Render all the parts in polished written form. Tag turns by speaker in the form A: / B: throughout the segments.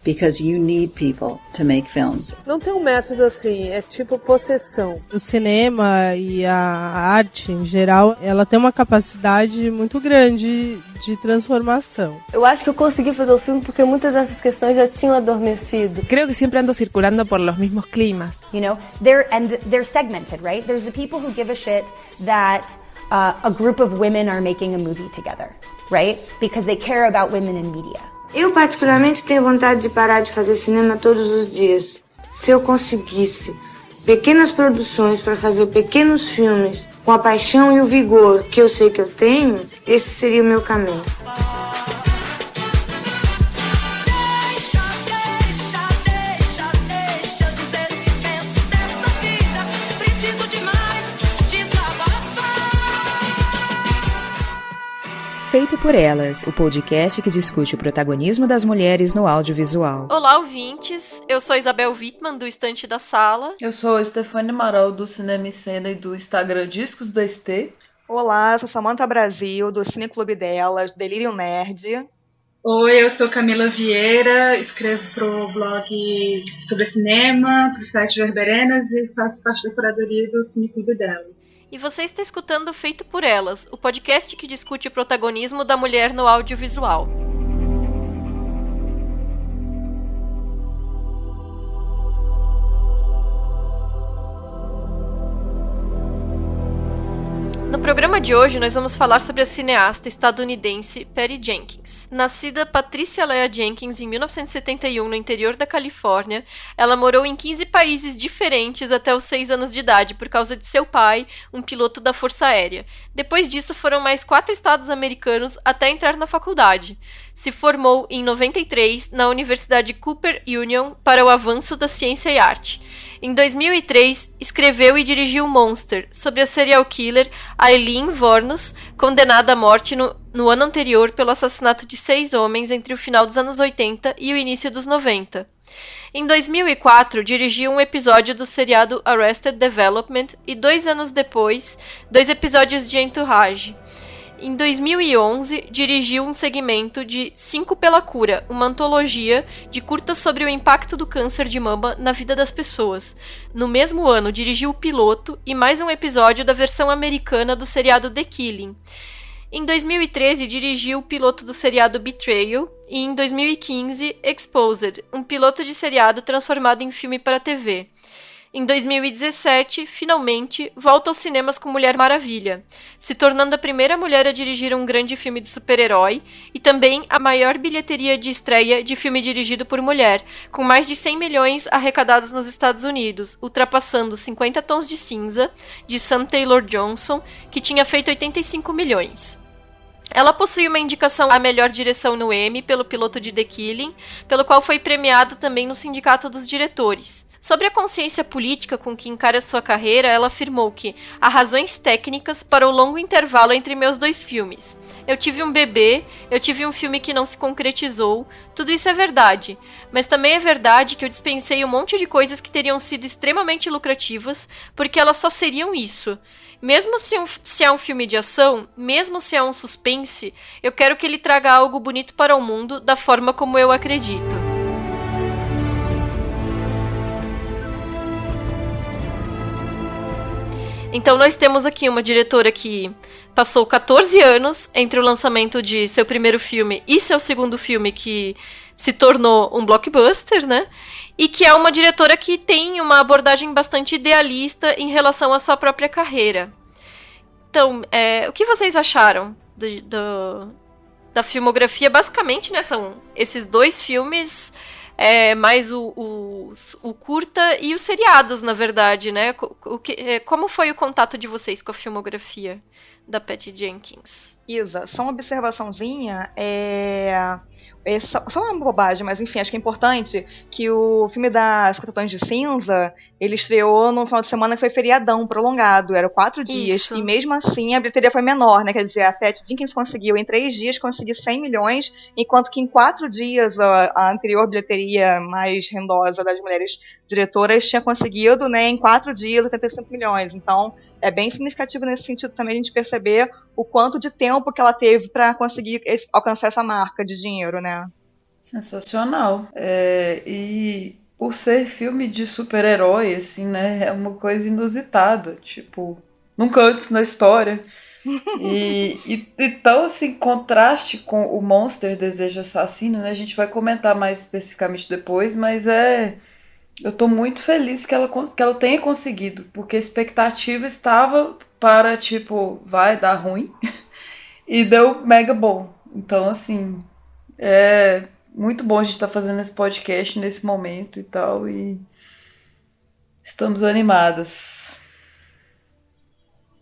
A: because you need people to make films.
B: Não tem um método assim, é tipo possessão.
C: O cinema e a arte, em geral, ela tem uma capacidade muito grande de transformação.
D: Eu acho que eu consegui fazer o filme porque muitas dessas questões já tinham adormecido.
E: Creo que siempre ando circulando por los mismos climas.
F: You know, they're segmented, right? There's the people who give a shit that a group of women are making a movie together, right? Because they care about women in media.
G: Eu, particularmente, tenho vontade de parar de fazer cinema todos os dias. Se eu conseguisse pequenas produções para fazer pequenos filmes com a paixão e o vigor que eu sei que eu tenho, esse seria o meu caminho.
H: Feito por Elas, o podcast que discute o protagonismo das mulheres no audiovisual.
I: Olá, ouvintes! Eu sou Isabel Wittmann, do Estante da Sala.
J: Eu sou Stefane Marol, do Cinema e Cena e do Instagram Discos da ST.
K: Olá, eu sou Samantha Brasil, do Cine Clube Delas, Delírio Nerd.
L: Oi, eu sou Camila Vieira, escrevo pro blog sobre cinema, pro site Verberenas e faço parte da curadoria do Cine Clube Delas.
I: E você está escutando Feito por Elas, o podcast que discute o protagonismo da mulher no audiovisual. No programa de hoje, nós vamos falar sobre a cineasta estadunidense Patty Jenkins. Nascida Patricia Lea Jenkins em 1971 no interior da Califórnia, ela morou em 15 países diferentes até os 6 anos de idade por causa de seu pai, um piloto da Força Aérea. Depois disso, foram mais 4 estados americanos até entrar na faculdade. Se formou em 93 na Universidade Cooper Union para o avanço da ciência e arte. Em 2003, escreveu e dirigiu Monster, sobre a serial killer Aileen Wuornos, condenada à morte no ano anterior pelo assassinato de 6 homens entre o final dos anos 80 e o início dos 90. Em 2004, dirigiu um episódio do seriado Arrested Development e 2 anos depois, 2 episódios de Entourage. Em 2011, dirigiu um segmento de 5 pela Cura, uma antologia de curtas sobre o impacto do câncer de mama na vida das pessoas. No mesmo ano, dirigiu o piloto e mais um episódio da versão americana do seriado The Killing. Em 2013, dirigiu o piloto do seriado Betrayal e, em 2015, Exposed, um piloto de seriado transformado em filme para TV. Em 2017, finalmente, volta aos cinemas com Mulher Maravilha, se tornando a primeira mulher a dirigir um grande filme de super-herói e também a maior bilheteria de estreia de filme dirigido por mulher, com mais de 100 milhões arrecadados nos Estados Unidos, ultrapassando 50 Tons de Cinza, de Sam Taylor Johnson, que tinha feito 85 milhões. Ela possui uma indicação à melhor direção no Emmy pelo piloto de The Killing, pelo qual foi premiada também no Sindicato dos Diretores. Sobre a consciência política com que encara sua carreira, ela afirmou que há razões técnicas para o longo intervalo entre meus 2 filmes. Eu tive um bebê, eu tive um filme que não se concretizou, tudo isso é verdade. Mas também é verdade que eu dispensei um monte de coisas que teriam sido extremamente lucrativas, porque elas só seriam isso. Mesmo se é um filme de ação, mesmo se é um suspense, eu quero que ele traga algo bonito para o mundo da forma como eu acredito. Então nós temos aqui uma diretora que passou 14 anos entre o lançamento de seu primeiro filme e seu segundo filme, que se tornou um blockbuster, né? E que é uma diretora que tem uma abordagem bastante idealista em relação à sua própria carreira. Então, o que vocês acharam da filmografia? Basicamente, né, são esses 2 filmes... mais o curta e os seriados, na verdade, né? Como foi o contato de vocês com a filmografia da Patty Jenkins?
K: Isa, só uma observaçãozinha, só uma bobagem, mas enfim, acho que é importante que o filme das 50 Tons de Cinza, ele estreou no final de semana que foi feriadão prolongado, eram 4 dias,
I: Isso.
K: E mesmo assim a bilheteria foi menor, né, quer dizer, a Patty Jenkins conseguiu em 3 dias conseguir 100 milhões, enquanto que em 4 dias a anterior bilheteria mais rendosa das mulheres diretoras tinha conseguido, né, em 4 dias 85 milhões, então é bem significativo nesse sentido também a gente perceber o quanto de tempo que ela teve para conseguir alcançar essa marca de dinheiro, né?
J: Sensacional. E por ser filme de super-herói, assim, né? É uma coisa inusitada. Tipo, nunca antes na história. Então, assim, contraste com o Monster Desejo Assassino, né? A gente vai comentar mais especificamente depois, mas eu tô muito feliz que ela tenha conseguido, porque a expectativa estava para, tipo, vai dar ruim, e deu mega bom. Então, assim, é muito bom a gente estar fazendo esse podcast nesse momento e tal, e estamos animadas.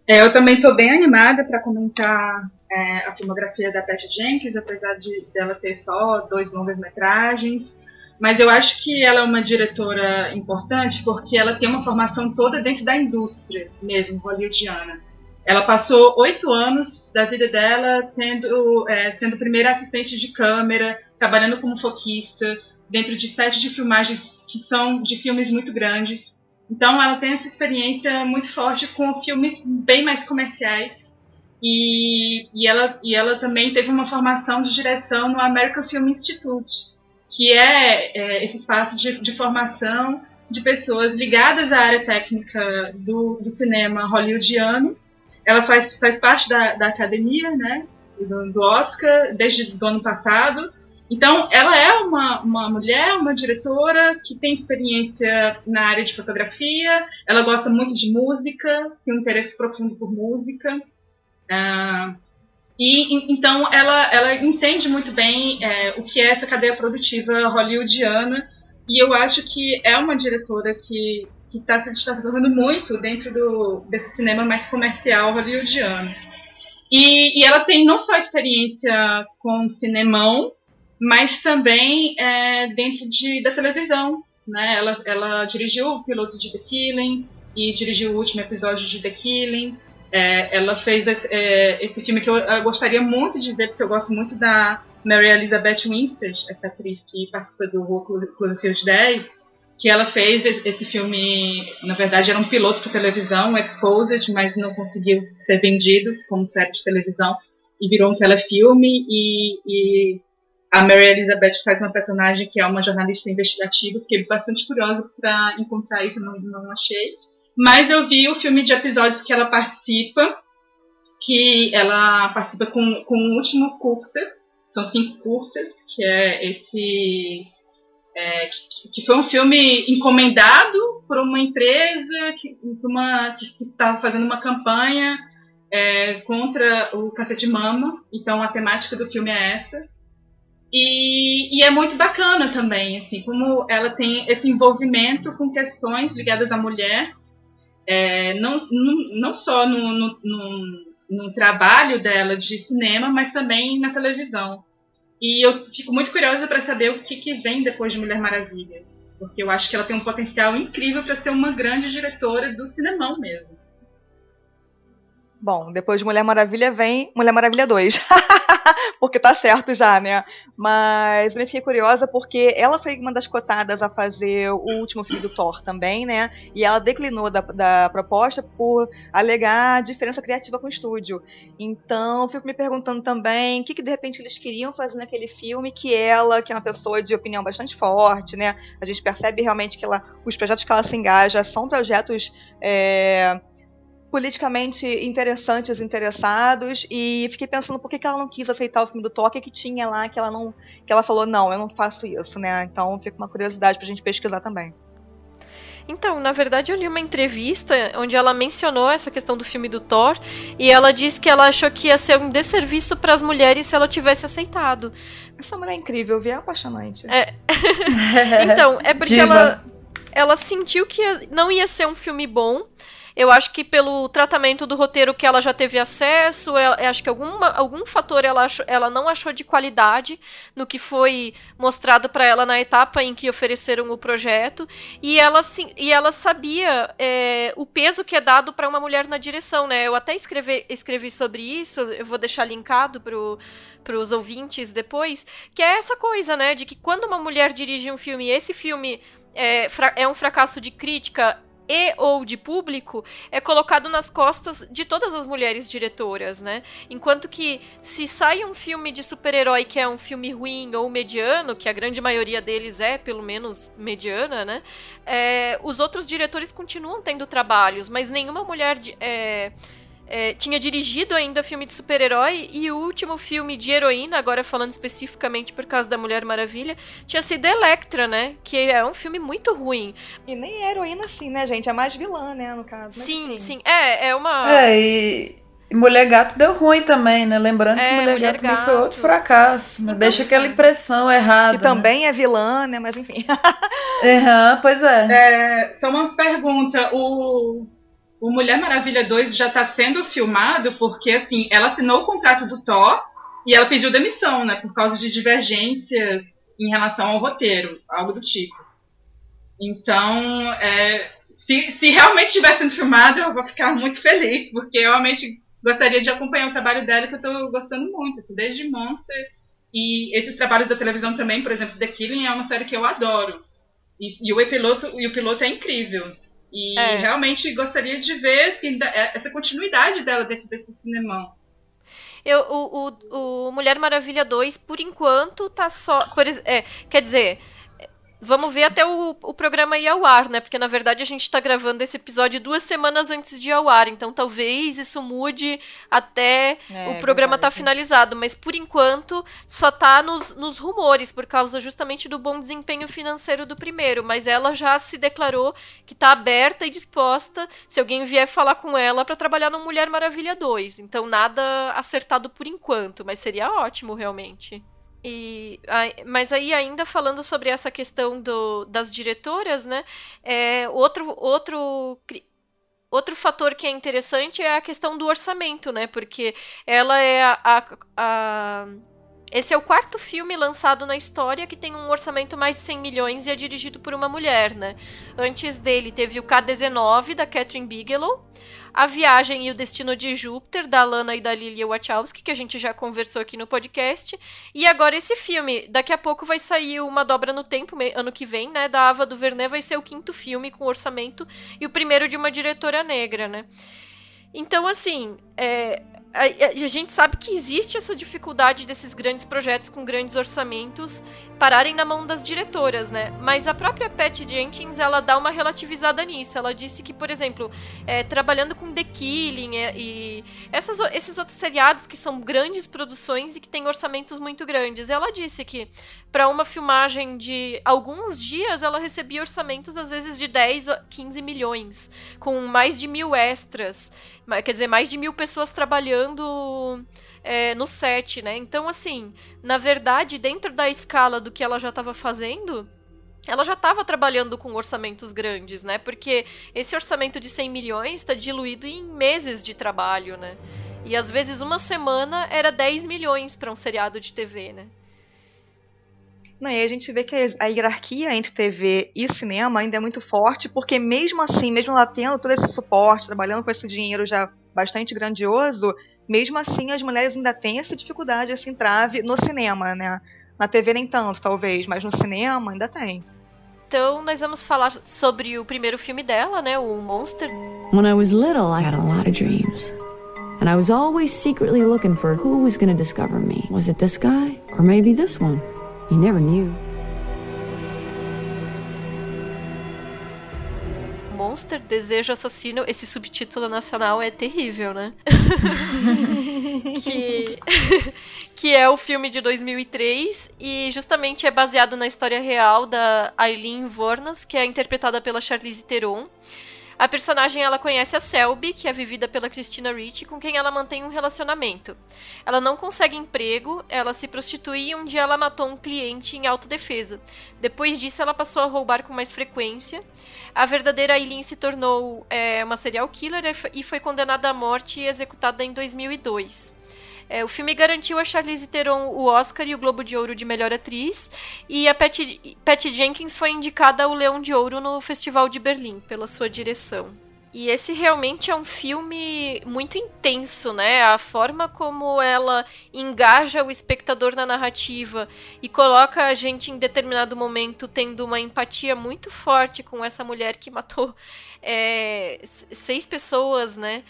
L: Eu também estou bem animada para comentar a filmografia da Patty Jenkins, apesar dela ter só 2 longas-metragens. Mas eu acho que ela é uma diretora importante porque ela tem uma formação toda dentro da indústria mesmo, hollywoodiana. Ela passou 8 anos da vida dela sendo primeira assistente de câmera, trabalhando como foquista, dentro de sets de filmagens que são de filmes muito grandes. Então ela tem essa experiência muito forte com filmes bem mais comerciais. E ela também teve uma formação de direção no American Film Institute, que é esse espaço de formação de pessoas ligadas à área técnica do cinema hollywoodiano. Ela faz parte da academia, né, do Oscar, desde o ano passado. Então, ela é uma mulher, uma diretora que tem experiência na área de fotografia. Ela gosta muito de música, tem um interesse profundo por música. Então, ela entende muito bem o que é essa cadeia produtiva hollywoodiana, e eu acho que é uma diretora que está se destacando muito dentro desse cinema mais comercial hollywoodiano. E ela tem não só experiência com cinemão, mas também dentro da televisão, né? Ela dirigiu o piloto de The Killing e dirigiu o último episódio de The Killing. Ela fez esse filme que eu gostaria muito de ver, porque eu gosto muito da Mary Elizabeth Winstead, essa atriz que participa do Cloverfield 10, que ela fez esse filme, na verdade era um piloto para televisão, Exposed, mas não conseguiu ser vendido como série de televisão e virou um telefilme, e a Mary Elizabeth faz uma personagem que é uma jornalista investigativa. Fiquei bastante curiosa para encontrar isso, não achei. Mas eu vi o filme de episódios que ela participa com o último curta, são 5 curtas, que é esse... que foi um filme encomendado por uma empresa que estava fazendo uma campanha contra o câncer de mama. Então a temática do filme é essa. E é muito bacana também, assim, como ela tem esse envolvimento com questões ligadas à mulher, não só no trabalho dela de cinema, mas também na televisão. E eu fico muito curiosa para saber o que vem depois de Mulher Maravilha, porque eu acho que ela tem um potencial incrível para ser uma grande diretora do cinemão mesmo.
K: Bom, depois de Mulher Maravilha vem Mulher Maravilha 2. Porque tá certo já, né? Mas eu fiquei curiosa porque ela foi uma das cotadas a fazer o último filme do Thor também, né? E ela declinou da proposta por alegar diferença criativa com o estúdio. Então, eu fico me perguntando também o que de repente eles queriam fazer naquele filme, que ela, que é uma pessoa de opinião bastante forte, né? A gente percebe realmente que os projetos que ela se engaja são projetos... politicamente interessantes, interessados, e fiquei pensando por que ela não quis aceitar o filme do Thor, que tinha lá, que ela falou, não, eu não faço isso, né? Então fica uma curiosidade pra gente pesquisar também.
I: Então, na verdade, eu li uma entrevista onde ela mencionou essa questão do filme do Thor, e ela disse que ela achou que ia ser um desserviço para as mulheres se ela tivesse aceitado.
K: Essa mulher é incrível, viu? É apaixonante.
I: Então, é porque ela sentiu que não ia ser um filme bom. Eu acho que pelo tratamento do roteiro que ela já teve acesso, acho que algum fator ela não achou de qualidade no que foi mostrado para ela na etapa em que ofereceram o projeto, e ela sabia o peso que é dado para uma mulher na direção, né? Eu até escrevi sobre isso, eu vou deixar linkado para os ouvintes depois, que é essa coisa, né, de que quando uma mulher dirige um filme, esse filme é um fracasso de crítica, e ou de público é colocado nas costas de todas as mulheres diretoras, né? Enquanto que se sai um filme de super-herói que é um filme ruim ou mediano, que a grande maioria deles é, pelo menos, mediana, né? Os outros diretores continuam tendo trabalhos, mas nenhuma mulher tinha dirigido ainda filme de super-herói, e o último filme de heroína, agora falando especificamente por causa da Mulher Maravilha, tinha sido Elektra, né? Que é um filme muito ruim.
K: E nem é heroína assim, né, gente? É mais vilã, né, no caso. Mas,
I: sim,
K: enfim.
I: sim. É uma...
J: E Mulher Gato deu ruim também, né? Lembrando que Mulher Gato também foi outro fracasso, né?
K: Então,
J: Deixa aquela impressão errada.
K: Que também é vilã, né? Mas enfim.
J: Pois é.
L: Só uma pergunta. O Mulher Maravilha 2 já está sendo filmado porque, assim, ela assinou o contrato do Thor e ela pediu demissão, né? Por causa de divergências em relação ao roteiro, algo do tipo. Então, se realmente estiver sendo filmado, eu vou ficar muito feliz, porque eu realmente gostaria de acompanhar o trabalho dela, que eu estou gostando muito, assim, desde Monster. E esses trabalhos da televisão também, por exemplo, The Killing é uma série que eu adoro. E o piloto é incrível. E realmente gostaria de ver assim, essa continuidade dela dentro desse cinemão.
I: O Mulher Maravilha 2, por enquanto, tá só... quer dizer... Vamos ver até o programa ir ao ar, né? Porque, na verdade, a gente tá gravando esse episódio 2 semanas antes de ir ao ar. Então, talvez isso mude até o programa tá finalizado. Mas, por enquanto, só tá nos rumores, por causa justamente do bom desempenho financeiro do primeiro. Mas ela já se declarou que tá aberta e disposta, se alguém vier falar com ela, pra trabalhar no Mulher Maravilha 2. Então, nada acertado por enquanto. Mas seria ótimo, realmente. Mas aí, ainda falando sobre essa questão das diretoras, né? Outro fator que é interessante é a questão do orçamento, né? Porque ela é esse é o quarto filme lançado na história que tem um orçamento mais de 100 milhões e é dirigido por uma mulher, né? Antes dele teve o K-19, da Kathryn Bigelow, A Viagem e o Destino de Júpiter, da Lana e da Lilia Wachowski, que a gente já conversou aqui no podcast. E agora esse filme, daqui a pouco vai sair Uma Dobra no Tempo, ano que vem, né? Da Ava DuVernay, vai ser o quinto filme com orçamento e o primeiro de uma diretora negra, né? Então, assim, a gente sabe que existe essa dificuldade desses grandes projetos com grandes orçamentos pararem na mão das diretoras, né? Mas a própria Patty Jenkins, ela dá uma relativizada nisso. Ela disse que, por exemplo, trabalhando com The Killing e esses outros seriados que são grandes produções e que têm orçamentos muito grandes, ela disse que para uma filmagem de alguns dias, ela recebia orçamentos, às vezes, de 10, 15 milhões, com mais de 1.000 extras. Quer dizer, mais de 1.000 pessoas trabalhando no set, né? Então, assim, na verdade, dentro da escala do que ela já estava fazendo, ela já estava trabalhando com orçamentos grandes, né? Porque esse orçamento de 100 milhões está diluído em meses de trabalho, né? E, às vezes, uma semana era 10 milhões para um seriado de TV, né?
K: Não, e aí a gente vê que a hierarquia entre TV e cinema ainda é muito forte, porque mesmo assim, mesmo ela tendo todo esse suporte, trabalhando com esse dinheiro já bastante grandioso, mesmo assim as mulheres ainda têm essa dificuldade, esse entrave no cinema, né? Na TV nem tanto, talvez, mas no cinema ainda tem.
I: Então, nós vamos falar sobre o primeiro filme dela, né? O Monster.
M: When I was little, I had a lot of dreams. And I was always secretly looking for who was going to discover me. Was it this guy? Or maybe this one? You never knew.
I: Monster, Desejo Assassino, esse subtítulo nacional é terrível, né? que é o filme de 2003 e justamente é baseado na história real da Aileen Wuornos, que é interpretada pela Charlize Theron. A personagem, ela conhece a Selby, que é vivida pela Christina Ricci, com quem ela mantém um relacionamento. Ela não consegue emprego, ela se prostitui e um dia ela matou um cliente em autodefesa. Depois disso, ela passou a roubar com mais frequência. A verdadeira Aileen se tornou uma serial killer e foi condenada à morte e executada em 2002. O filme garantiu a Charlize Theron o Oscar e o Globo de Ouro de Melhor Atriz, e a Patty Jenkins foi indicada ao Leão de Ouro no Festival de Berlim, pela sua direção. E esse realmente é um filme muito intenso, né? A forma como ela engaja o espectador na narrativa e coloca a gente em determinado momento tendo uma empatia muito forte com essa mulher que matou 6 pessoas, né?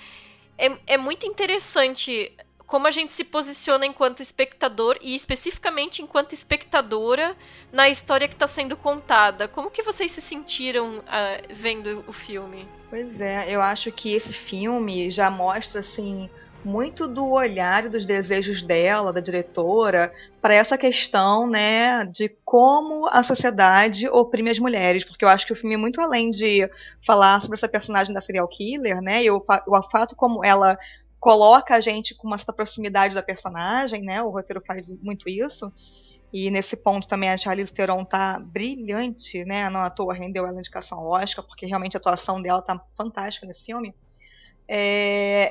I: É muito interessante como a gente se posiciona enquanto espectador e especificamente enquanto espectadora na história que está sendo contada. Como que vocês se sentiram vendo o filme?
K: Pois é, eu acho que esse filme já mostra, assim, muito do olhar e dos desejos dela, da diretora, para essa questão, né, de como a sociedade oprime as mulheres, porque eu acho que o filme é muito além de falar sobre essa personagem da serial killer, né, e o fato como ela coloca a gente com uma certa proximidade da personagem, né, o roteiro faz muito isso. E nesse ponto também a Charlize Theron tá brilhante, né? Não à toa rendeu ela a indicação ao Oscar, porque realmente a atuação dela tá fantástica nesse filme.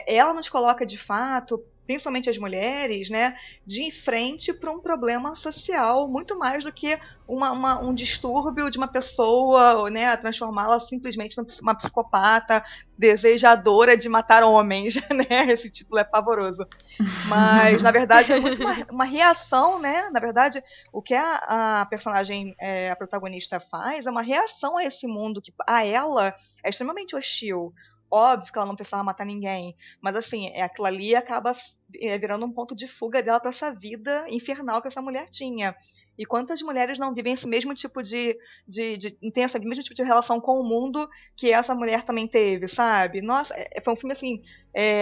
K: Ela nos coloca de fato, principalmente as mulheres, né, de frente para um problema social, muito mais do que um distúrbio de uma pessoa, né, transformá-la simplesmente numa psicopata desejadora de matar homens, né? Esse título é pavoroso. Mas, na verdade, é muito uma reação, né? Na verdade, o que a personagem, a protagonista faz é uma reação a esse mundo que a ela é extremamente hostil. Óbvio que ela não precisava matar ninguém, mas assim, aquilo ali acaba virando um ponto de fuga dela para essa vida infernal que essa mulher tinha. E quantas mulheres não vivem esse mesmo tipo não tem esse mesmo tipo de relação com o mundo que essa mulher também teve, sabe? Nossa, foi um filme assim,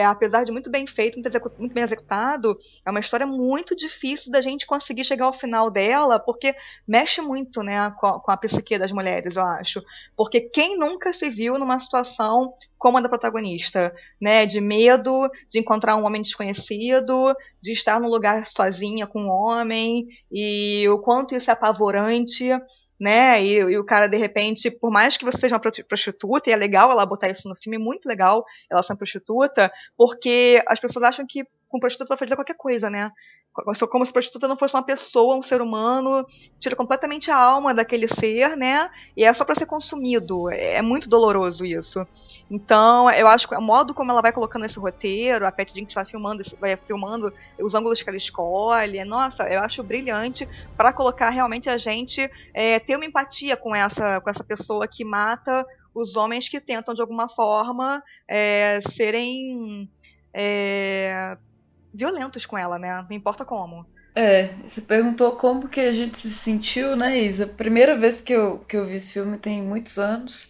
K: apesar de muito bem feito, muito bem executado, é uma história muito difícil da gente conseguir chegar ao final dela, porque mexe muito, né, com a psique das mulheres, eu acho. Porque quem nunca se viu numa situação como a da protagonista, né, de medo de encontrar um homem desconhecido, de estar num lugar sozinha com um homem, e o quanto isso é apavorante, né, e o cara de repente, por mais que você seja uma prostituta, e é legal ela botar isso no filme, muito legal ela ser uma prostituta, porque as pessoas acham que com prostituta vai fazer qualquer coisa, né, como se prostituta não fosse uma pessoa, um ser humano, tira completamente a alma daquele ser, né, e é só para ser consumido, é muito doloroso isso. Então, eu acho que o modo como ela vai colocando esse roteiro, a Patty Jenkins vai filmando os ângulos que ela escolhe, nossa, eu acho brilhante para colocar realmente a gente ter uma empatia com essa pessoa que mata os homens que tentam de alguma forma serem violentos com ela, né? Não importa como.
J: Você perguntou como que a gente se sentiu, né, Isa? A primeira vez que eu vi esse filme tem muitos anos.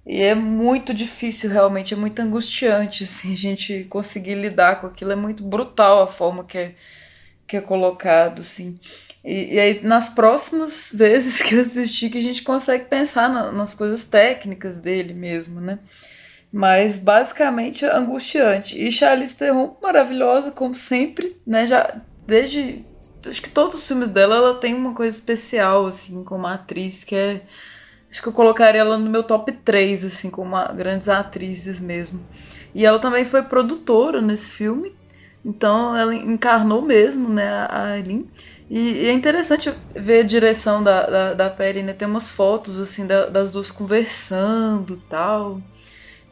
J: E é muito difícil, realmente, é muito angustiante, assim, a gente conseguir lidar com aquilo. É muito brutal a forma que é colocado, assim. E aí, nas próximas vezes que eu assisti, que a gente consegue pensar nas coisas técnicas dele mesmo, né? Mas, basicamente, é angustiante. E Charlize Theron, maravilhosa, como sempre, né? Já desde... Acho que todos os filmes dela, ela tem uma coisa especial, assim, como atriz, que é... Acho que eu colocaria ela no meu top 3, assim, como grandes atrizes mesmo. E ela também foi produtora nesse filme, então ela encarnou mesmo, né, a Eileen. E é interessante ver a direção da Patty, né, tem umas fotos, assim, das duas conversando e tal.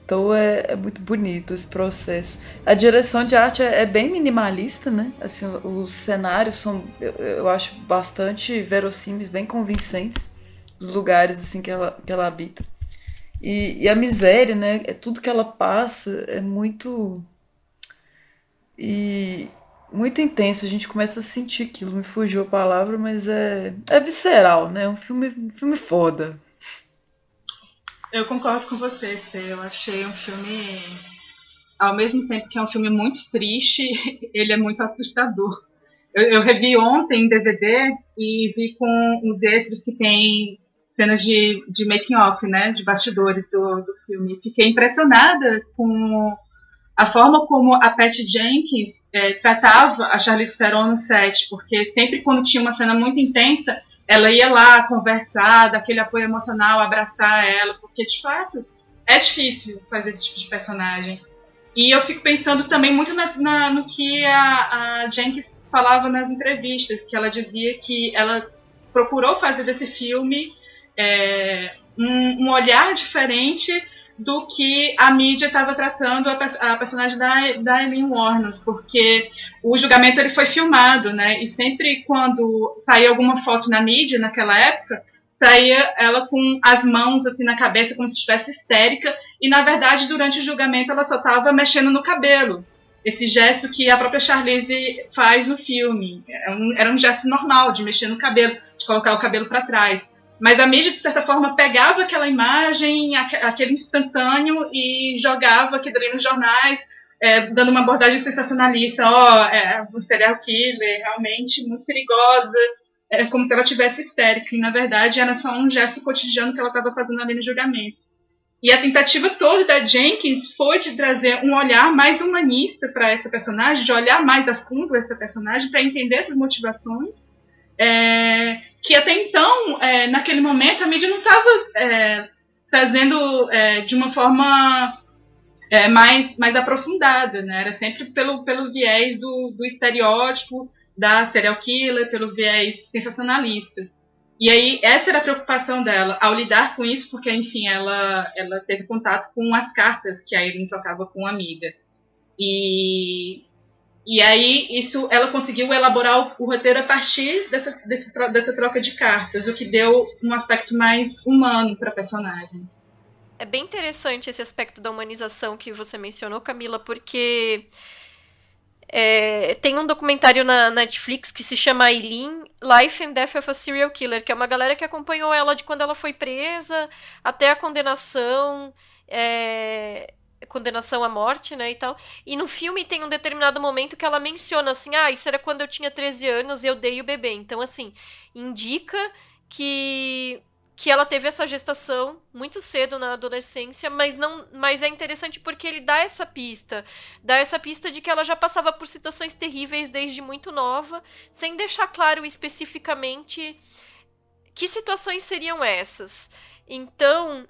J: Então é muito bonito esse processo. A direção de arte é bem minimalista, né, assim, os cenários são, eu acho, bastante verossímeis, bem convincentes. Os lugares assim que ela habita. E a miséria, né? Tudo que ela passa é muito intenso. A gente começa a sentir aquilo. Me fugiu a palavra, mas é visceral, né? Um filme foda.
L: Eu concordo com você, Fê. Eu achei um filme, ao mesmo tempo que é um filme muito triste, ele é muito assustador. Eu revi ontem em DVD e vi com os extras que tem cenas de making off, né, de bastidores do filme. Fiquei impressionada com a forma como a Patty Jenkins tratava a Charlize Theron no set, porque sempre quando tinha uma cena muito intensa, ela ia lá conversar, dar aquele apoio emocional, abraçar ela, porque de fato é difícil fazer esse tipo de personagem. E eu fico pensando também muito no que a Jenkins falava nas entrevistas, que ela dizia que ela procurou fazer desse filme um olhar diferente do que a mídia estava tratando a personagem da Aileen Wuornos, porque o julgamento ele foi filmado, né? E sempre quando saía alguma foto na mídia, naquela época, saía ela com as mãos assim na cabeça, como se estivesse histérica, e na verdade durante o julgamento ela só estava mexendo no cabelo. Esse gesto que a própria Charlize faz no filme. Era um gesto normal, de mexer no cabelo, de colocar o cabelo para trás. Mas a mídia, de certa forma, pegava aquela imagem, aquele instantâneo, e jogava aquilo ali nos jornais, dando uma abordagem sensacionalista. Um serial killer, realmente muito perigosa. É como se ela tivesse histérica. E, na verdade, era só um gesto cotidiano que ela estava fazendo ali no julgamento. E a tentativa toda da Jenkins foi de trazer um olhar mais humanista para essa personagem, de olhar mais a fundo essa personagem, para entender essas motivações, que até então, naquele momento, a mídia não estava trazendo de uma forma mais aprofundada, né? Era sempre pelo viés do estereótipo da serial killer, pelo viés sensacionalista. E aí, essa era a preocupação dela, ao lidar com isso, porque, enfim, ela teve contato com as cartas que a Aileen trocava com uma amiga. E aí, ela conseguiu elaborar o roteiro a partir dessa troca de cartas, o que deu um aspecto mais humano para a personagem.
I: É bem interessante esse aspecto da humanização que você mencionou, Camila, porque... tem um documentário na Netflix que se chama Aileen, Life and Death of a Serial Killer, que é uma galera que acompanhou ela de quando ela foi presa até a condenação à morte, né, e tal. E no filme tem um determinado momento que ela menciona assim, isso era quando eu tinha 13 anos e eu dei o bebê. Então, assim, indica que ela teve essa gestação muito cedo na adolescência, mas é interessante porque ele dá essa pista de que ela já passava por situações terríveis desde muito nova, sem deixar claro especificamente que situações seriam essas. Então,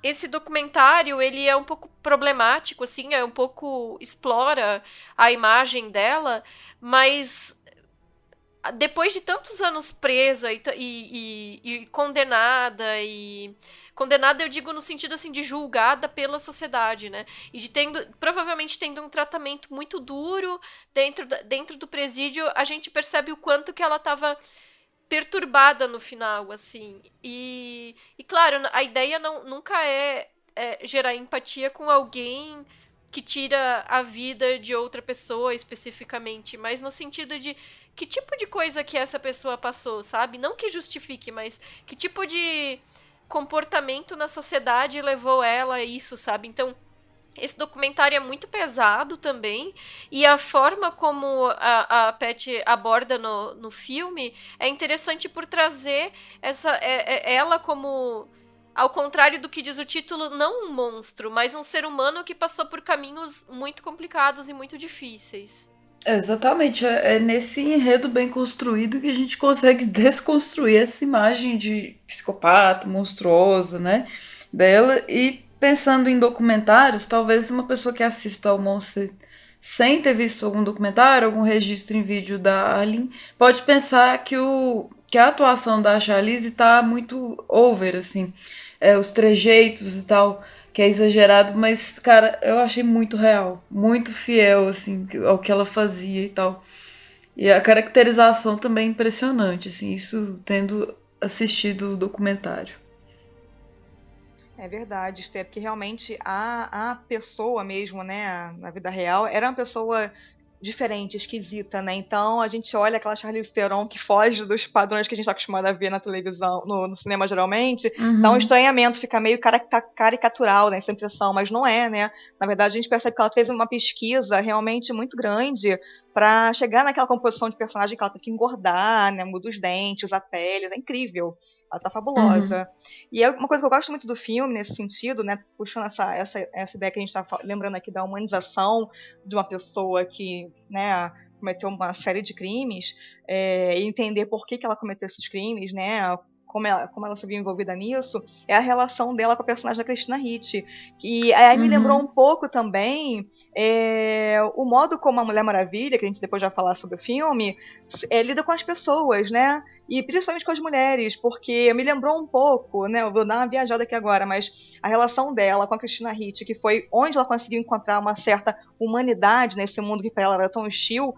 I: esse documentário, ele é um pouco problemático, assim, explora a imagem dela, mas... depois de tantos anos presa e condenada, eu digo no sentido assim de julgada pela sociedade, né? E provavelmente tendo um tratamento muito duro dentro do presídio, a gente percebe o quanto que ela estava perturbada no final, assim. E claro, a ideia nunca é gerar empatia com alguém que tira a vida de outra pessoa especificamente, mas no sentido de que tipo de coisa que essa pessoa passou, sabe? Não que justifique, mas que tipo de comportamento na sociedade levou ela a isso, sabe? Então, esse documentário é muito pesado também, e a forma como a Pat aborda no filme é interessante por trazer ela como... ao contrário do que diz o título, não um monstro, mas um ser humano que passou por caminhos muito complicados e muito difíceis.
J: Exatamente, é nesse enredo bem construído que a gente consegue desconstruir essa imagem de psicopata, monstruosa, né, dela. E pensando em documentários, talvez uma pessoa que assista ao Monster sem ter visto algum documentário, algum registro em vídeo da Aileen, pode pensar que a atuação da Charlize tá muito over, assim, os trejeitos e tal, que é exagerado, mas, cara, eu achei muito real, muito fiel, assim, ao que ela fazia e tal. E a caracterização também é impressionante, assim, isso tendo assistido o documentário.
K: É verdade, Esther, porque realmente a pessoa mesmo, né, na vida real, era uma pessoa diferente, esquisita, né? Então a gente olha aquela Charlize Theron que foge dos padrões que a gente está acostumado a ver na televisão, no cinema geralmente, dá um estranhamento, fica meio caricatural, né, essa impressão, mas não é, né? Na verdade a gente percebe que ela fez uma pesquisa realmente muito grande para chegar naquela composição de personagem que ela teve que engordar, né, muda os dentes, usar pele, é incrível, ela tá fabulosa. E é uma coisa que eu gosto muito do filme nesse sentido, né, puxando essa ideia que a gente tá lembrando aqui da humanização de uma pessoa que, né, cometeu uma série de crimes, e entender por que ela cometeu esses crimes, né, como ela se viu envolvida nisso, é a relação dela com a personagem da Christina Ricci. E aí me lembrou um pouco também o modo como a Mulher Maravilha, que a gente depois vai falar sobre o filme, lida com as pessoas, né? E principalmente com as mulheres, porque me lembrou um pouco, né? Eu vou dar uma viajada aqui agora, mas a relação dela com a Christina Ricci, que foi onde ela conseguiu encontrar uma certa humanidade nesse mundo que para ela era tão hostil,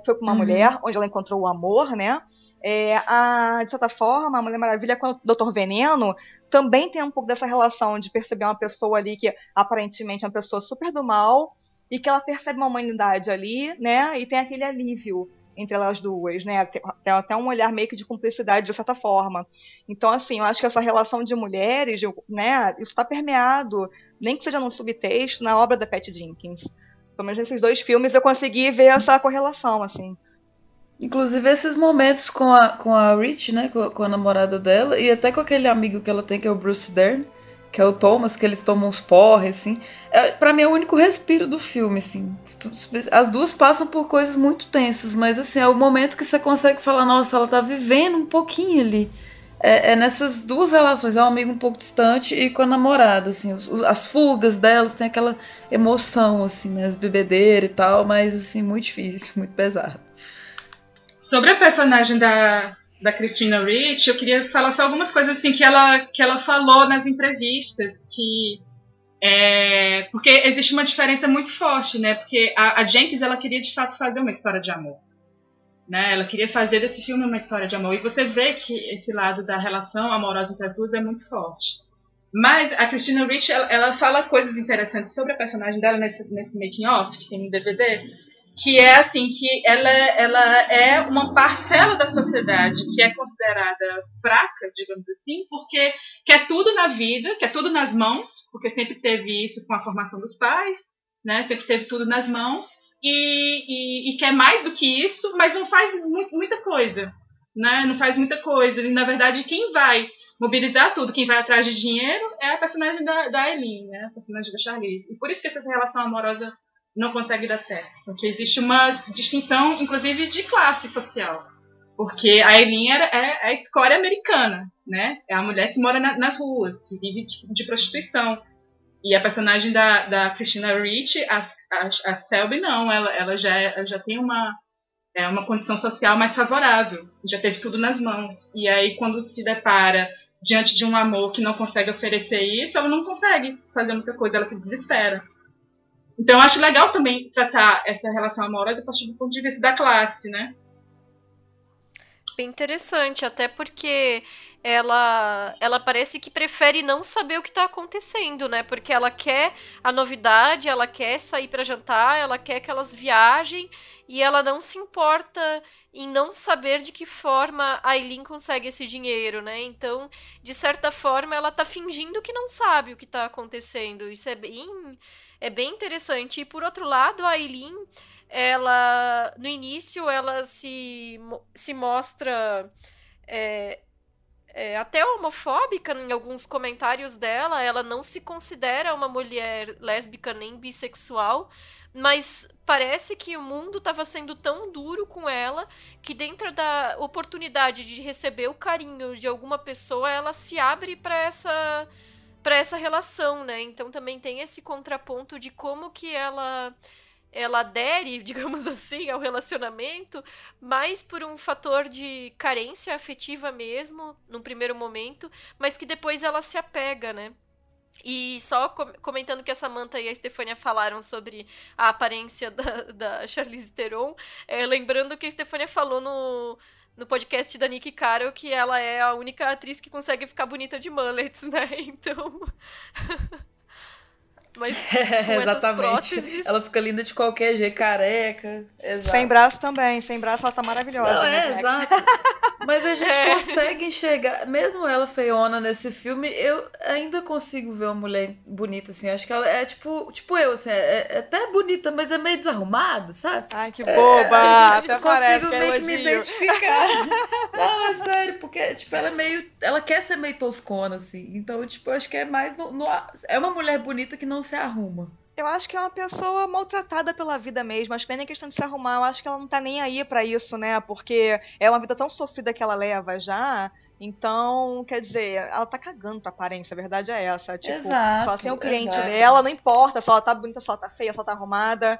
K: foi com uma mulher, onde ela encontrou o amor, né? De certa forma, a Mulher Maravilha com o Dr. Veneno também tem um pouco dessa relação de perceber uma pessoa ali que aparentemente é uma pessoa super do mal e que ela percebe uma humanidade ali, né? E tem aquele alívio entre elas duas, né? Tem até um olhar meio que de cumplicidade, de certa forma. Então, assim, eu acho que essa relação de mulheres, né? Isso está permeado, nem que seja num subtexto, na obra da Patty Jenkins. Pelo menos nesses 2 filmes eu consegui ver essa correlação, assim.
J: Inclusive esses momentos com a Rich, né, com a namorada dela, e até com aquele amigo que ela tem, que é o Bruce Dern, que é o Thomas, que eles tomam uns porre, assim. Pra mim é o único respiro do filme, assim. As duas passam por coisas muito tensas, mas assim, é o momento que você consegue falar, nossa, ela tá vivendo um pouquinho ali. Nessas duas relações, é um amigo um pouco distante e com a namorada, assim, as fugas delas, tem aquela emoção, assim, né, as bebedeiras e tal, mas assim, muito difícil, muito pesado.
L: Sobre a personagem da Christina Ricci, eu queria falar só algumas coisas assim que ela falou nas entrevistas, porque existe uma diferença muito forte, né? Porque a Jenkins, ela queria de fato fazer uma história de amor, né? Ela queria fazer desse filme uma história de amor, e você vê que esse lado da relação amorosa entre as duas é muito forte. Mas a Christina Ricci, ela fala coisas interessantes sobre a personagem dela nesse making of que tem no DVD, que é assim, que ela é uma parcela da sociedade que é considerada fraca, digamos assim, porque quer tudo na vida, quer tudo nas mãos, porque sempre teve isso com a formação dos pais, né? Sempre teve tudo nas mãos, e quer mais do que isso, mas não faz muita coisa, né? Não faz muita coisa, e na verdade quem vai mobilizar tudo, quem vai atrás de dinheiro é a personagem da Eileen, né? A personagem da Charlize, e por isso que essa relação amorosa não consegue dar certo, porque existe uma distinção, inclusive, de classe social, porque a Eileen é a escória americana, né? É a mulher que mora nas ruas, que vive de prostituição, e a personagem da Christina Ricci, a Selby, não, ela já tem uma condição social mais favorável, já teve tudo nas mãos, e aí quando se depara diante de um amor que não consegue oferecer isso, ela não consegue fazer muita coisa, ela se desespera. Então, eu acho legal também tratar essa relação amorosa a partir do ponto de vista da classe, né?
I: Bem interessante, até porque ela parece que prefere não saber o que está acontecendo, né? Porque ela quer a novidade, ela quer sair para jantar, ela quer que elas viajem e ela não se importa em não saber de que forma a Eileen consegue esse dinheiro, né? Então, de certa forma, ela tá fingindo que não sabe o que está acontecendo. Isso é bem interessante. E por outro lado, a Eileen, ela no início ela se mostra até homofóbica em alguns comentários dela. Ela não se considera uma mulher lésbica nem bissexual, mas parece que o mundo estava sendo tão duro com ela que dentro da oportunidade de receber o carinho de alguma pessoa, ela se abre para essa relação, né? Então também tem esse contraponto de como que ela adere, digamos assim, ao relacionamento, mais por um fator de carência afetiva mesmo, num primeiro momento, mas que depois ela se apega, né? E só comentando que a Samantha e a Estefânia falaram sobre a aparência da Charlize Theron, lembrando que a Estefânia falou no podcast da Nick Carroll que ela é a única atriz que consegue ficar bonita de mullets, né? Então... Mas
J: exatamente.
I: Próteses...
J: Ela fica linda de qualquer jeito, careca. Exato.
K: Sem braço também. Sem braço ela tá maravilhosa.
J: Não,
K: né,
J: exato. Mas a gente consegue enxergar, mesmo ela feiona nesse filme, eu ainda consigo ver uma mulher bonita, assim. Acho que ela é tipo eu, assim, é até bonita, mas é meio desarrumada, sabe?
K: Ai, que boba!
J: Eu consigo meio que me identificar. Não, é sério, porque, tipo, ela quer ser meio toscona, assim. Então, tipo, eu acho que é mais é uma mulher bonita que não se arruma.
K: Eu acho que é uma pessoa maltratada pela vida mesmo. Acho que não é nem questão de se arrumar. Eu acho que ela não tá nem aí pra isso, né? Porque é uma vida tão sofrida que ela leva já, Então, quer dizer, ela tá cagando pra aparência, a verdade é essa. Tipo,
J: Exato,
K: se ela tem o cliente
J: exato.
K: dela, não importa se ela tá bonita, se ela tá feia, se ela tá arrumada.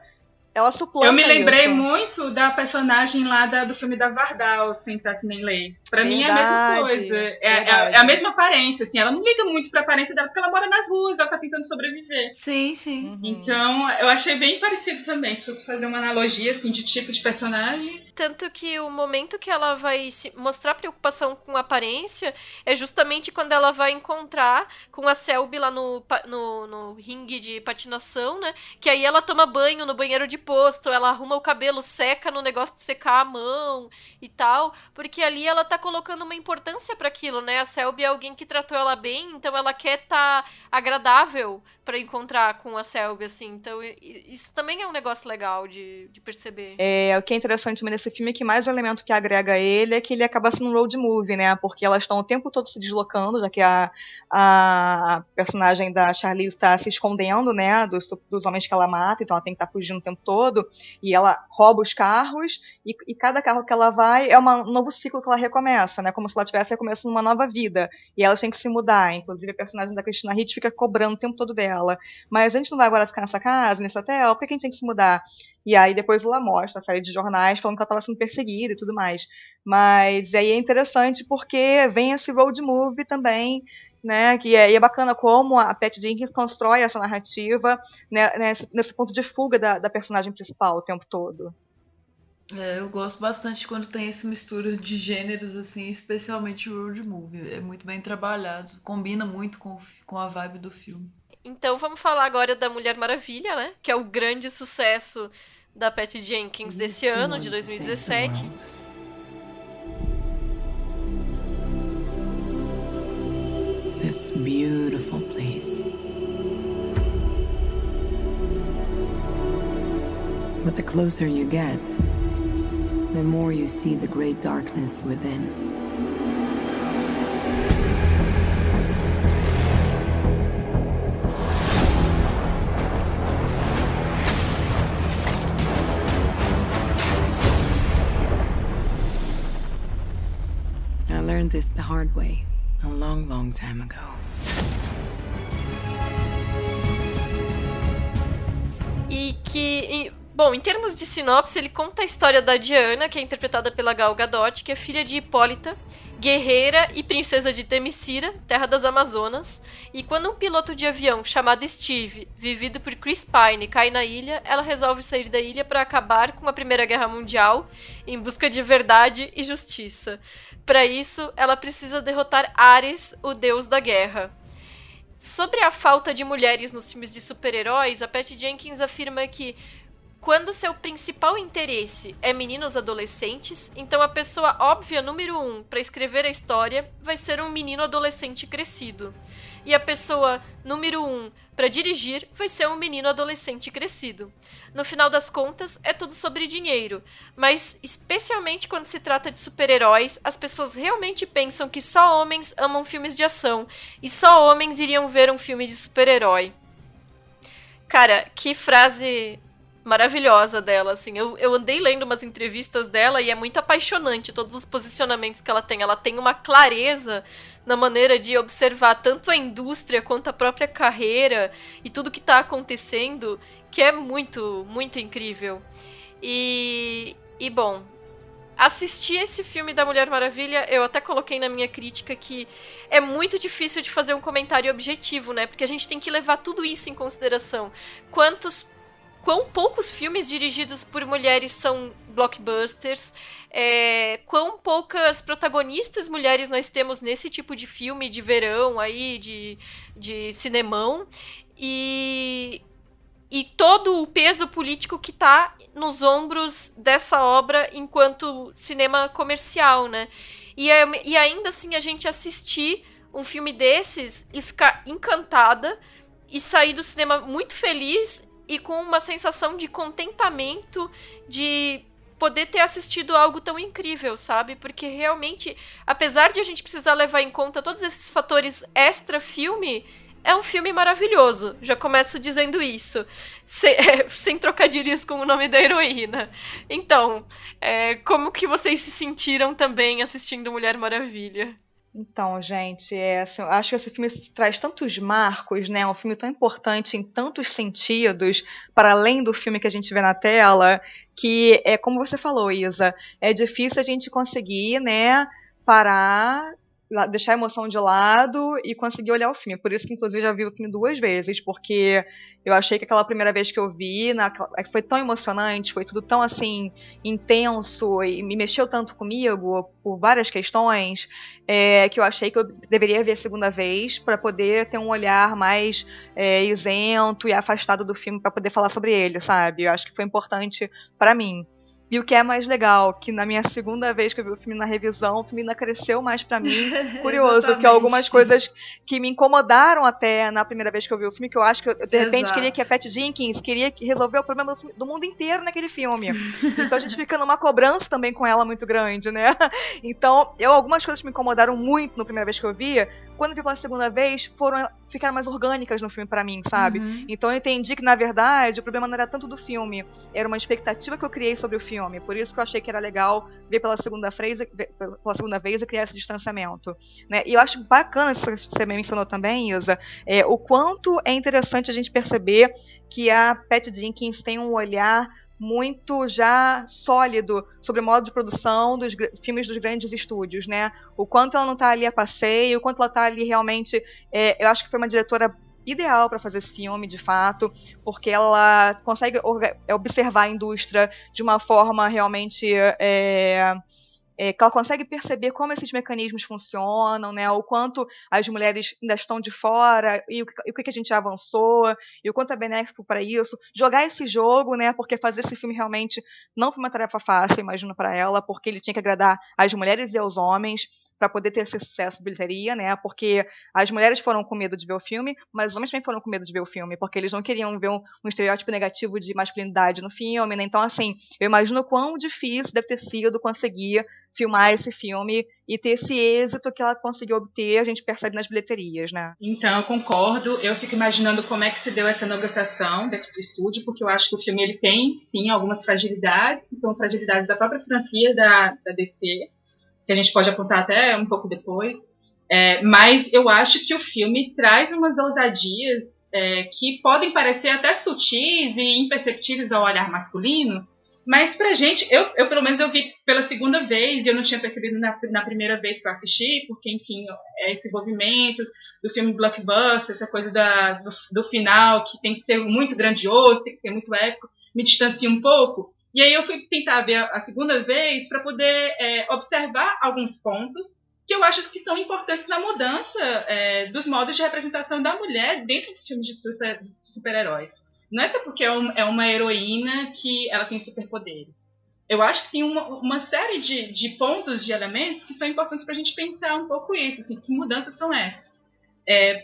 K: Ela suplanta
L: Eu me lembrei
K: isso.
L: muito da personagem lá do filme da Vardal, Sem Teto Nem Lei. Pra mim é a mesma coisa. É a mesma aparência, assim. Ela não liga muito pra aparência dela, porque ela mora nas ruas, ela tá tentando sobreviver.
J: Sim, sim.
L: Então, eu achei bem parecido também. Se fosse fazer uma analogia, assim, de tipo de personagem.
I: Tanto que o momento que ela vai mostrar preocupação com a aparência é justamente quando ela vai encontrar com a Selby lá no ringue de patinação, né? Que aí ela toma banho no banheiro de posto, ela arruma o cabelo, seca no negócio de secar a mão e tal, porque ali ela tá colocando uma importância pra aquilo, né? A Selby é alguém que tratou ela bem, então ela quer tá agradável pra encontrar com a Selby, assim. Então isso também é um negócio legal de perceber.
K: O que é interessante também nesse filme é que mais um elemento que agrega a ele é que ele acaba sendo um road movie, né? Porque elas estão o tempo todo se deslocando, já que a personagem da Charlize está se escondendo, né? Dos homens que ela mata, então ela tem que estar fugindo o tempo todo. E ela rouba os carros, e cada carro que ela vai é um novo ciclo que ela recomeça, né? Como se ela estivesse recomeçando uma nova vida. E elas têm que se mudar. Inclusive, a personagem da Christina Ricci fica cobrando o tempo todo dela. Mas a gente não vai agora ficar nessa casa, nesse hotel? Por que a gente tem que se mudar? E aí depois ela mostra a série de jornais falando que ela estava sendo perseguida e tudo mais. Mas aí é interessante porque vem esse road movie também, né? E é bacana como a Patty Jenkins constrói essa narrativa, né, nesse ponto de fuga da personagem principal o tempo todo.
J: Eu gosto bastante quando tem essa mistura de gêneros, assim, especialmente o road movie. É muito bem trabalhado, combina muito com a vibe do filme.
I: Então vamos falar agora da Mulher Maravilha, né? Que é o grande sucesso da Patty Jenkins desse ano, de 2017.
M: This beautiful place. But the closer you get, the more you see the great darkness within. I learned this the hard way a long, long time ago.
I: Bom, em termos de sinopse, ele conta a história da Diana, que é interpretada pela Gal Gadot, que é filha de Hipólita, guerreira e princesa de Themyscira, terra das Amazonas. E quando um piloto de avião chamado Steve, vivido por Chris Pine, cai na ilha, ela resolve sair da ilha para acabar com a Primeira Guerra Mundial em busca de verdade e justiça. Para isso, ela precisa derrotar Ares, o deus da guerra. Sobre a falta de mulheres nos filmes de super-heróis, a Patty Jenkins afirma que quando seu principal interesse é meninos adolescentes, então a pessoa óbvia número 1 para escrever a história vai ser um menino adolescente crescido. E a pessoa número 1 para dirigir vai ser um menino adolescente crescido. No final das contas, é tudo sobre dinheiro. Mas, especialmente quando se trata de super-heróis, as pessoas realmente pensam que só homens amam filmes de ação e só homens iriam ver um filme de super-herói. Cara, que frase maravilhosa dela, assim. Eu andei lendo umas entrevistas dela e é muito apaixonante todos os posicionamentos que ela tem. Ela tem uma clareza na maneira de observar tanto a indústria quanto a própria carreira e tudo que tá acontecendo, que é muito, muito incrível. E bom, assistir esse filme da Mulher Maravilha, eu até coloquei na minha crítica que é muito difícil de fazer um comentário objetivo, né? Porque a gente tem que levar tudo isso em consideração. Quão poucos filmes dirigidos por mulheres são blockbusters, quão poucas protagonistas mulheres nós temos nesse tipo de filme de verão aí, de cinemão, e todo o peso político que tá nos ombros dessa obra enquanto cinema comercial, né? E ainda assim a gente assistir um filme desses e ficar encantada e sair do cinema muito feliz e com uma sensação de contentamento de poder ter assistido algo tão incrível, sabe? Porque realmente, apesar de a gente precisar levar em conta todos esses fatores extra-filme, é um filme maravilhoso. Já começo dizendo isso. Sem trocadilhos com o nome da heroína. Então, como que vocês se sentiram também assistindo Mulher Maravilha?
K: Então, gente, assim, eu acho que esse filme traz tantos marcos, né? É um filme tão importante em tantos sentidos, para além do filme que a gente vê na tela, que é como você falou, Isa, é difícil a gente conseguir, né, parar, deixar a emoção de lado e conseguir olhar o filme. Por isso que, inclusive, eu já vi o filme 2 vezes, porque eu achei que aquela primeira vez que eu vi, foi tão emocionante, foi tudo tão, assim, intenso e me mexeu tanto comigo por várias questões, que eu achei que eu deveria ver a segunda vez para poder ter um olhar mais isento e afastado do filme para poder falar sobre ele, sabe? Eu acho que foi importante para mim. E o que é mais legal, que na minha segunda vez que eu vi o filme na revisão, o filme ainda cresceu mais pra mim. Curioso, que algumas coisas que me incomodaram até na primeira vez que eu vi o filme, que eu acho que eu, de repente, queria que a Patty Jenkins queria resolver o problema do mundo inteiro naquele filme. Então a gente fica numa cobrança também com ela muito grande, né? Então, algumas coisas que me incomodaram muito na primeira vez que eu vi, quando eu vi pela segunda vez, ficaram mais orgânicas no filme pra mim, sabe? Então eu entendi que, na verdade, o problema não era tanto do filme, era uma expectativa que eu criei sobre o filme. Por isso que eu achei que era legal ver pela segunda vez e criar esse distanciamento, né? E eu acho bacana isso que você mencionou também, Isa, o quanto é interessante a gente perceber que a Patty Jenkins tem um olhar muito já sólido sobre o modo de produção dos filmes dos grandes estúdios, né? O quanto ela não está ali a passeio, o quanto ela está ali realmente... eu acho que foi uma diretora ideal para fazer esse filme, de fato, porque ela consegue observar a indústria de uma forma realmente... que ela consegue perceber como esses mecanismos funcionam, né? O quanto as mulheres ainda estão de fora e o que a gente já avançou e o quanto é benéfico para isso. Jogar esse jogo, né? Porque fazer esse filme realmente não foi uma tarefa fácil, imagino, para ela, porque ele tinha que agradar às mulheres e aos homens para poder ter esse sucesso de bilheteria, né? Porque as mulheres foram com medo de ver o filme, mas os homens também foram com medo de ver o filme, porque eles não queriam ver um estereótipo negativo de masculinidade no filme, né? Então, assim, eu imagino quão difícil deve ter sido conseguir filmar esse filme e ter esse êxito que ela conseguiu obter, a gente percebe nas bilheterias, né?
L: Então, eu concordo. Eu fico imaginando como é que se deu essa negociação dentro do estúdio, porque eu acho que o filme ele tem, sim, algumas fragilidades, que são fragilidades da própria franquia da DC, que a gente pode apontar até um pouco depois. Mas eu acho que o filme traz umas ousadias que podem parecer até sutis e imperceptíveis ao olhar masculino, mas pra gente, eu pelo menos eu vi pela segunda vez, e eu não tinha percebido na primeira vez que eu assisti, porque, enfim, esse envolvimento do filme blockbuster, essa coisa do final, que tem que ser muito grandioso, tem que ser muito épico, me distancia um pouco. E aí eu fui tentar ver a segunda vez para poder observar alguns pontos que eu acho que são importantes na mudança dos modos de representação da mulher dentro dos filmes de super-heróis. Não é só porque é uma heroína que ela tem superpoderes. Eu acho que tem uma série de pontos, de elementos que são importantes para a gente pensar um pouco isso. Assim, que mudanças são essas?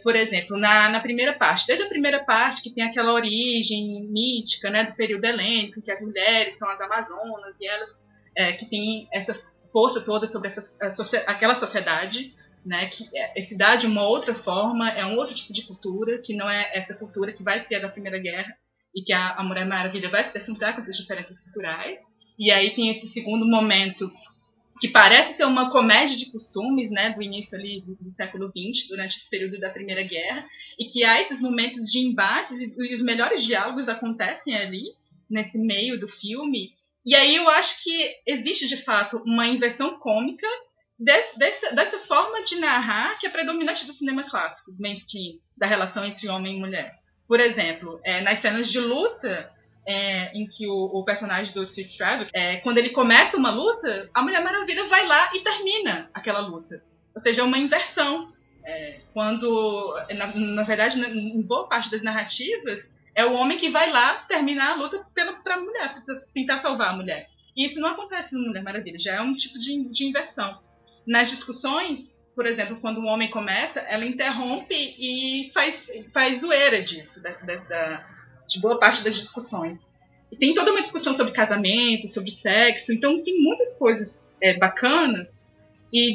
L: Por exemplo, na primeira parte. Desde a primeira parte, que tem aquela origem mítica, né, do período helênico, em que as mulheres são as amazonas e elas que têm essa força toda sobre aquela sociedade, né, que se dá de uma outra forma, é um outro tipo de cultura, que não é essa cultura que vai ser a da Primeira Guerra, e que a Mulher Maravilha vai se defrontar com essas diferenças culturais. E aí tem esse segundo momento, que parece ser uma comédia de costumes, né, do início ali do século XX, durante esse período da Primeira Guerra, e que há esses momentos de embates, e os melhores diálogos acontecem ali, nesse meio do filme. E aí eu acho que existe, de fato, uma inversão cômica dessa forma de narrar que é predominante do cinema clássico, do mainstream, da relação entre homem e mulher. Por exemplo, nas cenas de luta, em que o personagem do Steve Trevor, quando ele começa uma luta, a Mulher Maravilha vai lá e termina aquela luta. Ou seja, é uma inversão. Quando, na verdade, em boa parte das narrativas, é o homem que vai lá terminar a luta para a mulher, para tentar salvar a mulher. E isso não acontece no Mulher Maravilha, já é um tipo de inversão. Nas discussões, por exemplo, quando um homem começa, ela interrompe e faz zoeira disso, de boa parte das discussões. E tem toda uma discussão sobre casamento, sobre sexo, então tem muitas coisas bacanas e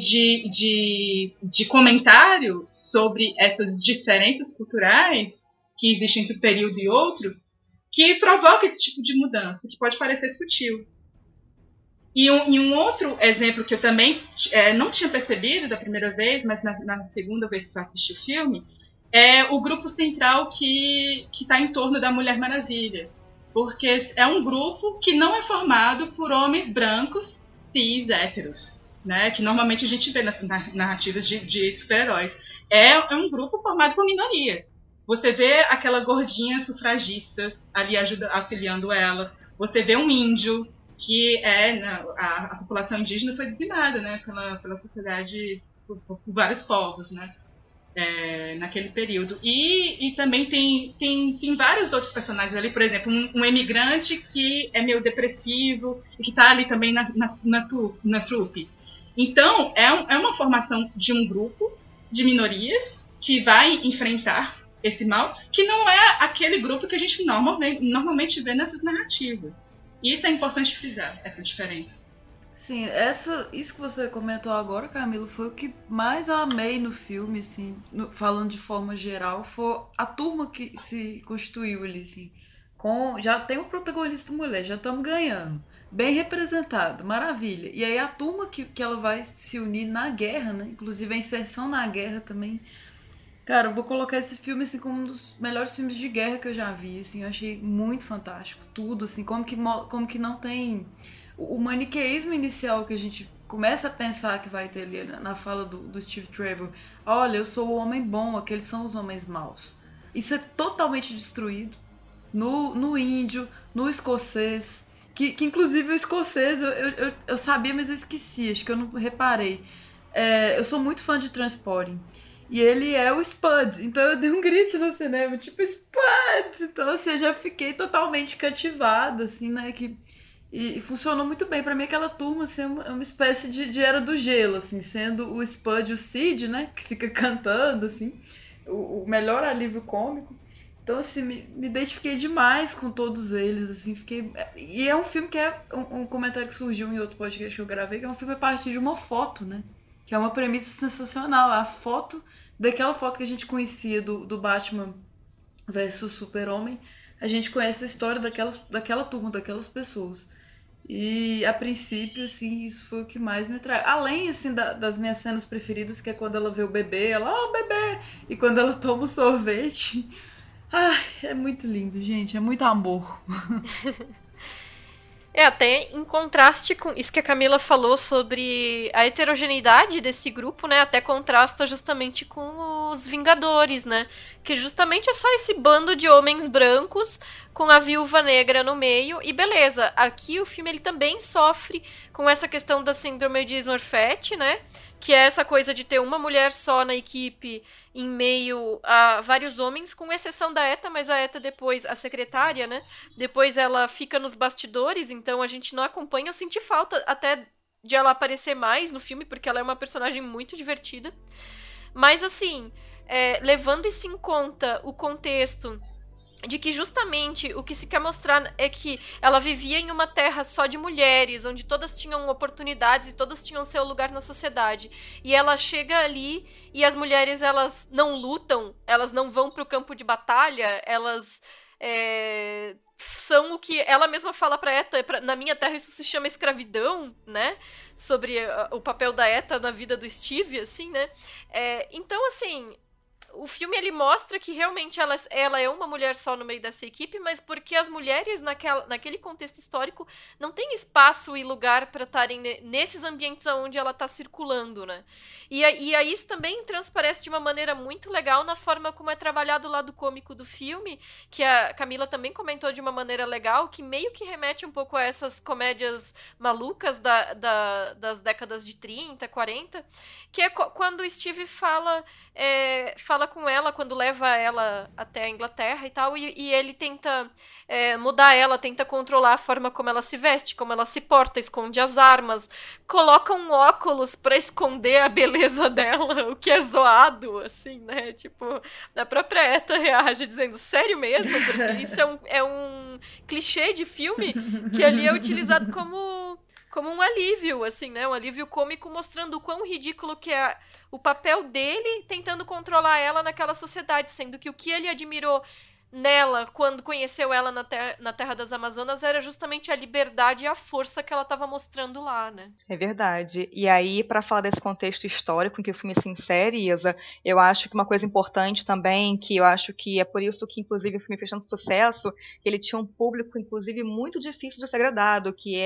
L: de comentário sobre essas diferenças culturais que existem entre um período e outro, que provoca esse tipo de mudança, que pode parecer sutil. E um outro exemplo que eu também não tinha percebido da primeira vez, mas na segunda vez que eu assisti o filme, é o grupo central que está em torno da Mulher Maravilha. Porque é um grupo que não é formado por homens brancos, cis, héteros, né? Que normalmente a gente vê nas narrativas de super-heróis. É um grupo formado por minorias. Você vê aquela gordinha sufragista ali auxiliando ela. Você vê um índio, que a população indígena foi dizimada, né, pela sociedade, por vários povos, né, naquele período. E também tem vários outros personagens ali, por exemplo, um imigrante que é meio depressivo e que está ali também na trupe. Então, é uma formação de um grupo de minorias que vai enfrentar esse mal, que não é aquele grupo que a gente normalmente vê nessas narrativas. E isso é importante frisar, essa diferença.
J: Sim, isso que você comentou agora, Camila, foi o que mais eu amei no filme, assim, falando de forma geral, foi a turma que se constituiu ali, assim, já tem um protagonista mulher, já estamos ganhando, bem representado, maravilha. E aí a turma que ela vai se unir na guerra, né, inclusive a inserção na guerra também. Cara, eu vou colocar esse filme assim como um dos melhores filmes de guerra que eu já vi, assim, eu achei muito fantástico, tudo, assim, como que não tem o maniqueísmo inicial que a gente começa a pensar que vai ter ali na fala do Steve Trevor. Olha, eu sou o homem bom, aqueles são os homens maus. Isso é totalmente destruído no índio, no escocês, que inclusive o escocês eu sabia, mas eu esqueci, acho que eu não reparei. Eu sou muito fã de Transporting. E ele é o Spud, então eu dei um grito no cinema, tipo, Spud! Então, assim, eu já fiquei totalmente cativada, assim, né, e funcionou muito bem. Pra mim, aquela turma, assim, é uma espécie de Era do Gelo, assim, sendo o Spud e o Sid, né, que fica cantando, assim, o melhor alívio cômico. Então, assim, me identifiquei demais com todos eles, assim, fiquei... E é um filme que é um comentário que surgiu em outro podcast que eu gravei, que é um filme a partir de uma foto, né, que é uma premissa sensacional, a foto, daquela foto que a gente conhecia do Batman versus Super-Homem, a gente conhece a história daquela turma, daquelas pessoas. E, a princípio, assim, isso foi o que mais me atraiu. Além, assim, das minhas cenas preferidas, que é quando ela vê o bebê, ela, bebê! E quando ela toma o sorvete. Ai, é muito lindo, gente, é muito amor.
I: Até em contraste com isso que a Camila falou sobre a heterogeneidade desse grupo, né? Até contrasta justamente com os Vingadores, né? Que justamente é só esse bando de homens brancos com a Viúva Negra no meio. E beleza, aqui o filme ele também sofre com essa questão da síndrome de Smurfette, né? Que é essa coisa de ter uma mulher só na equipe em meio a vários homens, com exceção da Eta, mas a Eta depois, a secretária, né? Depois ela fica nos bastidores, então a gente não acompanha. Eu senti falta até de ela aparecer mais no filme, porque ela é uma personagem muito divertida. Mas assim, levando isso em conta o contexto de que justamente o que se quer mostrar é que ela vivia em uma terra só de mulheres, onde todas tinham oportunidades e todas tinham seu lugar na sociedade. E ela chega ali e as mulheres, elas não lutam, elas não vão pro campo de batalha, elas são o que ela mesma fala pra Eta, na minha terra isso se chama escravidão, né? Sobre o papel da Eta na vida do Steve, assim, né? Então, assim... O filme ele mostra que realmente ela é uma mulher só no meio dessa equipe, mas porque as mulheres naquele contexto histórico não têm espaço e lugar para estarem nesses ambientes onde ela está circulando, né? E aí isso também transparece de uma maneira muito legal na forma como é trabalhado o lado cômico do filme, que a Camila também comentou de uma maneira legal, que meio que remete um pouco a essas comédias malucas das décadas de 30, 40, que é quando o Steve fala com ela quando leva ela até a Inglaterra e tal, e ele tenta mudar ela, tenta controlar a forma como ela se veste, como ela se porta, esconde as armas, coloca um óculos pra esconder a beleza dela, o que é zoado, assim, né? Tipo, a própria Eta reage dizendo, sério mesmo? Porque isso é um clichê de filme que ali é utilizado como um alívio, assim, né? Um alívio cômico mostrando o quão ridículo que é o papel dele tentando controlar ela naquela sociedade, sendo que o que ele admirou nela, quando conheceu ela na Terra das Amazonas, era justamente a liberdade e a força que ela estava mostrando lá, né?
K: É verdade. E aí, para falar desse contexto histórico em que o filme se insere, Isa, eu acho que uma coisa importante também, que eu acho que é por isso que, inclusive, o filme fez tanto sucesso, que ele tinha um público, inclusive, muito difícil de ser agradado, que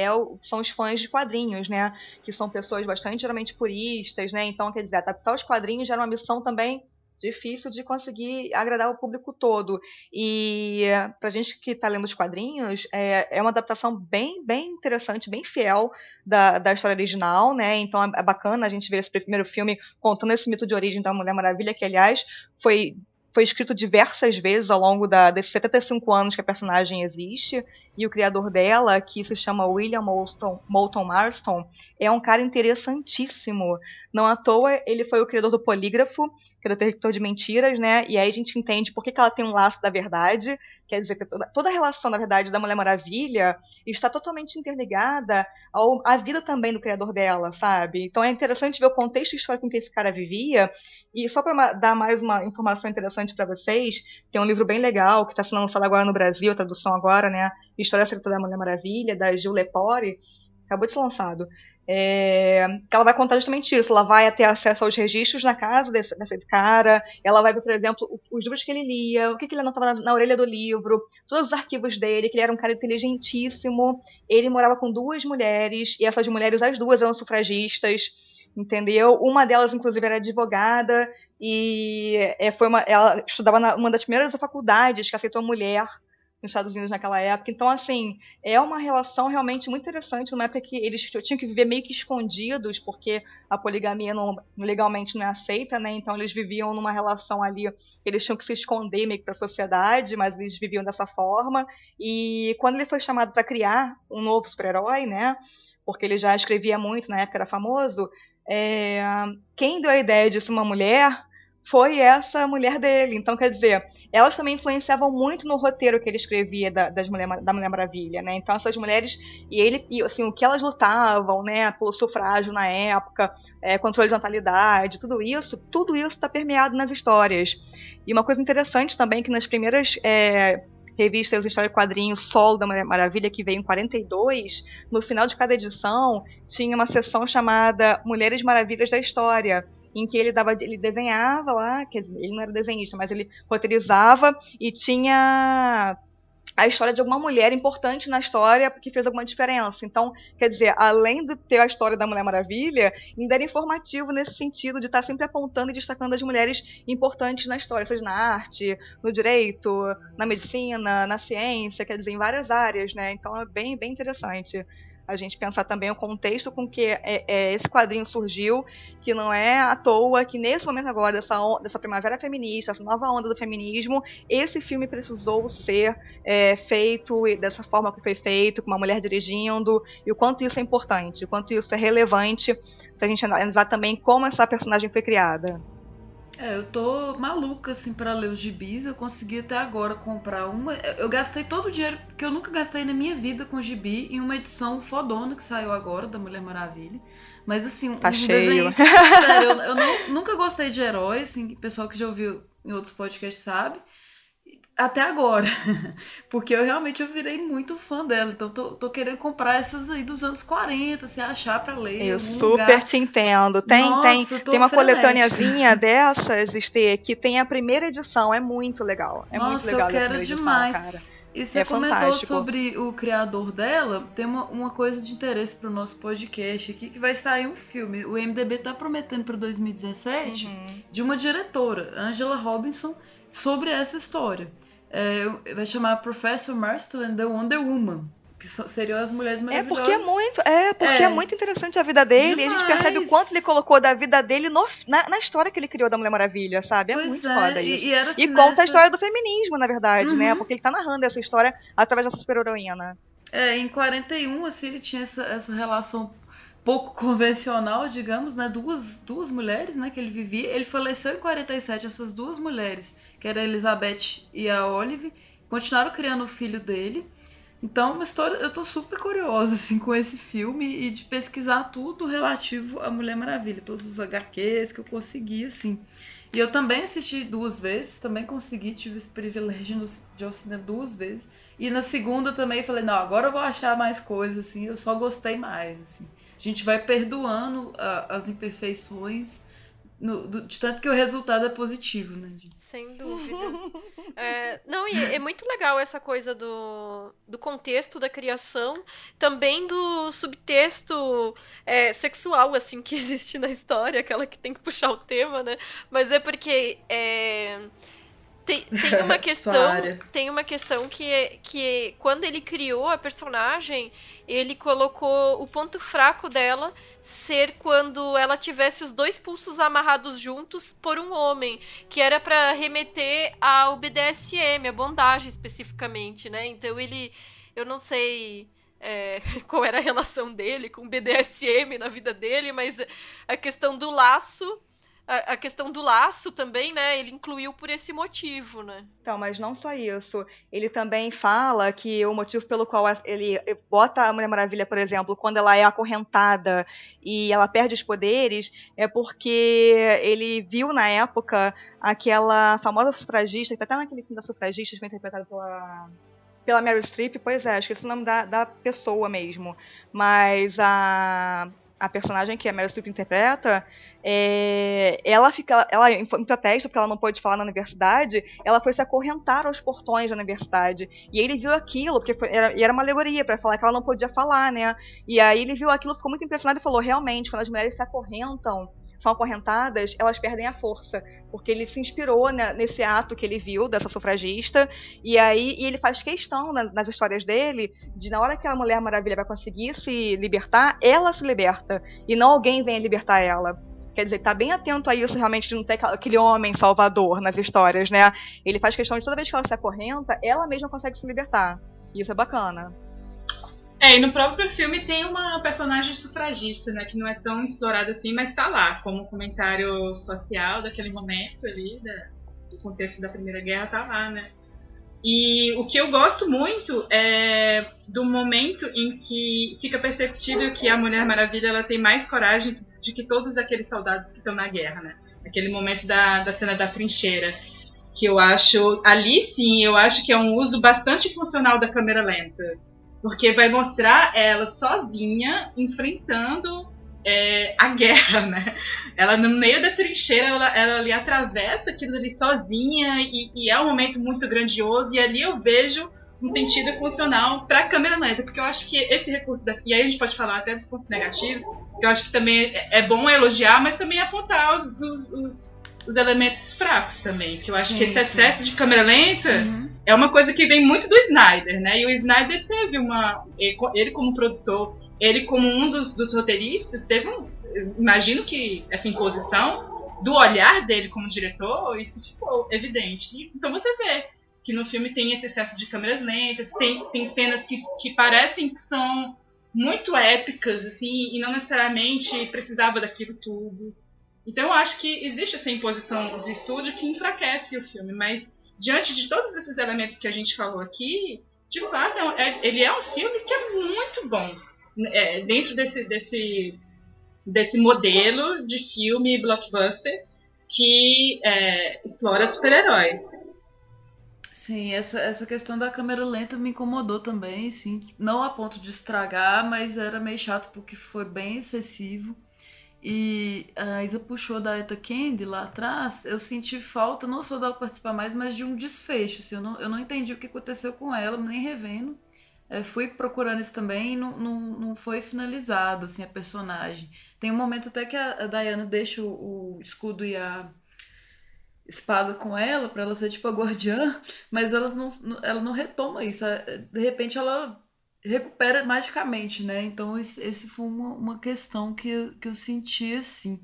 K: são os fãs de quadrinhos, né? Que são pessoas bastante, geralmente, puristas, né? Então, quer dizer, adaptar os quadrinhos já era uma missão também difícil de conseguir agradar o público todo. E pra gente que tá lendo os quadrinhos, é uma adaptação bem interessante, bem fiel da história original, né? Então é bacana a gente ver esse primeiro filme contando esse mito de origem da Mulher Maravilha, que, aliás, foi escrito diversas vezes ao longo desses 75 anos que a personagem existe, e o criador dela, que se chama William Moulton Marston, é um cara interessantíssimo. Não à toa, ele foi o criador do Polígrafo, que é o detector de mentiras, né? E aí a gente entende por que ela tem um laço da verdade. Quer dizer, que toda a relação, na verdade, da Mulher Maravilha está totalmente interligada à vida também do criador dela, sabe? Então é interessante ver o contexto histórico em que esse cara vivia. E só para dar mais uma informação interessante para vocês, tem um livro bem legal que está sendo lançado agora no Brasil, tradução agora, né? História Secreta da Mulher Maravilha, da Gil Lepore, acabou de ser lançado. Que ela vai contar justamente isso. Ela vai ter acesso aos registros na casa desse cara, ela vai ver, por exemplo, os livros que ele lia, o que ele anotava na orelha do livro, todos os arquivos dele, que ele era um cara inteligentíssimo. Ele morava com 2 mulheres, e essas mulheres, as 2 eram sufragistas, entendeu? Uma delas, inclusive, era advogada, e ela estudava uma das primeiras faculdades que aceitou mulher nos Estados Unidos naquela época. Então, assim, é uma relação realmente muito interessante, numa época que eles tinham que viver meio que escondidos, porque a poligamia legalmente não é aceita, né? Então eles viviam numa relação ali, eles tinham que se esconder meio que para a sociedade, mas eles viviam dessa forma. E quando ele foi chamado para criar um novo super-herói, né? Porque ele já escrevia muito, na época era famoso, quem deu a ideia de ser uma mulher foi essa mulher dele. Então, quer dizer, elas também influenciavam muito no roteiro que ele escrevia da Mulher Maravilha, né? Então, essas mulheres, e assim, o que elas lutavam, né, pelo sufrágio na época, controle de natalidade, tudo isso está permeado nas histórias. E uma coisa interessante também, que nas primeiras revistas História e Quadrinhos Solo da Mulher Maravilha, que veio em 42, no final de cada edição, tinha uma seção chamada Mulheres Maravilhas da História, em que ele desenhava lá, quer dizer, ele não era desenhista, mas ele roteirizava e tinha a história de alguma mulher importante na história que fez alguma diferença. Então, quer dizer, além de ter a história da Mulher Maravilha, ainda era informativo nesse sentido de estar sempre apontando e destacando as mulheres importantes na história, seja na arte, no direito, na medicina, na ciência, quer dizer, em várias áreas, né? Então é bem interessante a gente pensar também o contexto com que esse quadrinho surgiu, que não é à toa que nesse momento agora, dessa primavera feminista, essa nova onda do feminismo, esse filme precisou ser feito dessa forma que foi feito, com uma mulher dirigindo, e o quanto isso é importante, o quanto isso é relevante, se a gente analisar também como essa personagem foi criada.
J: Eu tô maluca, assim, pra ler os gibis. Eu consegui até agora comprar uma. Eu gastei todo o dinheiro que eu nunca gastei na minha vida com gibi em uma edição fodona que saiu agora, da Mulher Maravilha. Mas, assim,
K: tá cheio.
J: Sério, eu nunca gostei de heróis, assim, o pessoal que já ouviu em outros podcasts sabe. Até agora, porque eu virei muito fã dela, então tô querendo comprar essas aí dos anos 40, se achar pra ler.
K: Eu super te entendo. Tem uma coletâneazinha dessas, Estê, que tem a primeira edição, é muito legal. Muito legal.
J: Eu quero demais. Cara. E você comentou fantástico. Sobre o criador dela, tem uma coisa de interesse pro nosso podcast aqui, que vai sair um filme. O IMDb tá prometendo pra 2017 de uma diretora, Angela Robinson, sobre essa história. Vai chamar Professor Marston and the Wonder Woman, que seriam as mulheres maravilhosas.
K: Porque é muito interessante a vida dele, demais. E a gente percebe o quanto ele colocou da vida dele na história que ele criou da Mulher Maravilha, sabe? Muito foda isso. E conta a história do feminismo, na verdade, né? Porque ele tá narrando essa história através dessa super-heroína.
J: Em 41, assim, ele tinha essa relação pouco convencional, digamos, né? Duas mulheres, né, que ele vivia. Ele faleceu em 47, essas 2 mulheres, que era a Elizabeth e a Olive, continuaram criando o filho dele. Então, uma história, eu tô super curiosa, assim, com esse filme e de pesquisar tudo relativo à Mulher Maravilha, todos os HQs que eu consegui, assim. E eu também assisti 2 vezes, também consegui, tive esse privilégio de ir ao cinema 2 vezes. E na segunda também falei, não, agora eu vou achar mais coisas, assim, eu só gostei mais, assim. A gente vai perdoando as imperfeições, de tanto que o resultado é positivo, né, gente?
I: Sem dúvida. Não, e é muito legal essa coisa do contexto da criação, também do subtexto sexual, assim, que existe na história, aquela que tem que puxar o tema, né? Mas é porque tem uma questão que quando ele criou a personagem, ele colocou o ponto fraco dela ser quando ela tivesse os 2 pulsos amarrados juntos por um homem, que era pra remeter ao BDSM, a bondagem especificamente, né? Então eu não sei qual era a relação dele com o BDSM na vida dele, mas a questão do laço também, né? Ele incluiu por esse motivo, né?
K: Então, mas não só isso. Ele também fala que o motivo pelo qual ele bota a Mulher Maravilha, por exemplo, quando ela é acorrentada e ela perde os poderes, é porque ele viu na época aquela famosa sufragista, que tá até naquele filme da sufragista, que foi interpretada pela Meryl Streep, pois é, esqueci o nome da pessoa mesmo. Mas a personagem que a Meryl Streep interpreta, ela em protesto, porque ela não pôde falar na universidade, ela foi se acorrentar aos portões da universidade. E ele viu aquilo, porque era uma alegoria para falar que ela não podia falar, né? E aí ele viu aquilo, ficou muito impressionado e falou, realmente, quando as mulheres se acorrentam, são acorrentadas, elas perdem a força. Porque ele se inspirou, né, nesse ato que ele viu dessa sufragista, e ele faz questão nas histórias dele, de na hora que a Mulher Maravilha vai conseguir se libertar, ela se liberta, e não alguém vem libertar ela. Quer dizer, tá bem atento a isso, realmente, de não ter aquele homem salvador nas histórias, né? Ele faz questão de toda vez que ela se acorrenta, ela mesma consegue se libertar. E isso é bacana.
L: E no próprio filme tem uma personagem sufragista, né, que não é tão explorada assim, mas tá lá, como comentário social daquele momento ali, do contexto da Primeira Guerra, tá lá, né. E o que eu gosto muito é do momento em que fica perceptível que a Mulher Maravilha ela tem mais coragem de que todos aqueles soldados que estão na guerra, né. Aquele momento da cena da trincheira, que eu acho, ali sim, eu acho que é um uso bastante funcional da câmera lenta. Porque vai mostrar ela sozinha enfrentando a guerra, né? Ela no meio da trincheira, ela ali atravessa aquilo ali sozinha e é um momento muito grandioso. E ali eu vejo um sentido funcional para a câmera lenta, porque eu acho que esse recurso e aí a gente pode falar até dos pontos negativos, que eu acho que também é bom elogiar, mas também apontar os elementos fracos também, que eu acho que esse excesso de câmera lenta é uma coisa que vem muito do Snyder, né? E o Snyder teve ele como produtor, ele como um dos roteiristas, teve imagino que essa imposição do olhar dele como diretor, isso ficou evidente. Então você vê que no filme tem esse excesso de câmeras lentas, tem cenas que parecem que são muito épicas, assim, e não necessariamente precisava daquilo tudo. Então eu acho que existe essa imposição de estúdio que enfraquece o filme, mas diante de todos esses elementos que a gente falou aqui, de fato, ele é um filme que é muito bom. Dentro desse modelo de filme blockbuster que explora super-heróis.
J: Sim, essa questão da câmera lenta me incomodou também, sim. Não a ponto de estragar, mas era meio chato porque foi bem excessivo. E a Isa puxou da Etta Candy lá atrás, eu senti falta não só dela participar mais, mas de um desfecho. Assim, eu não entendi o que aconteceu com ela, nem revendo. Fui procurando isso também e não foi finalizado assim, a personagem. Tem um momento até que a Diana deixa o escudo e a espada com ela, pra ela ser tipo a guardiã, mas ela não retoma isso. De repente ela recupera magicamente, né? Então esse foi uma questão que eu senti assim.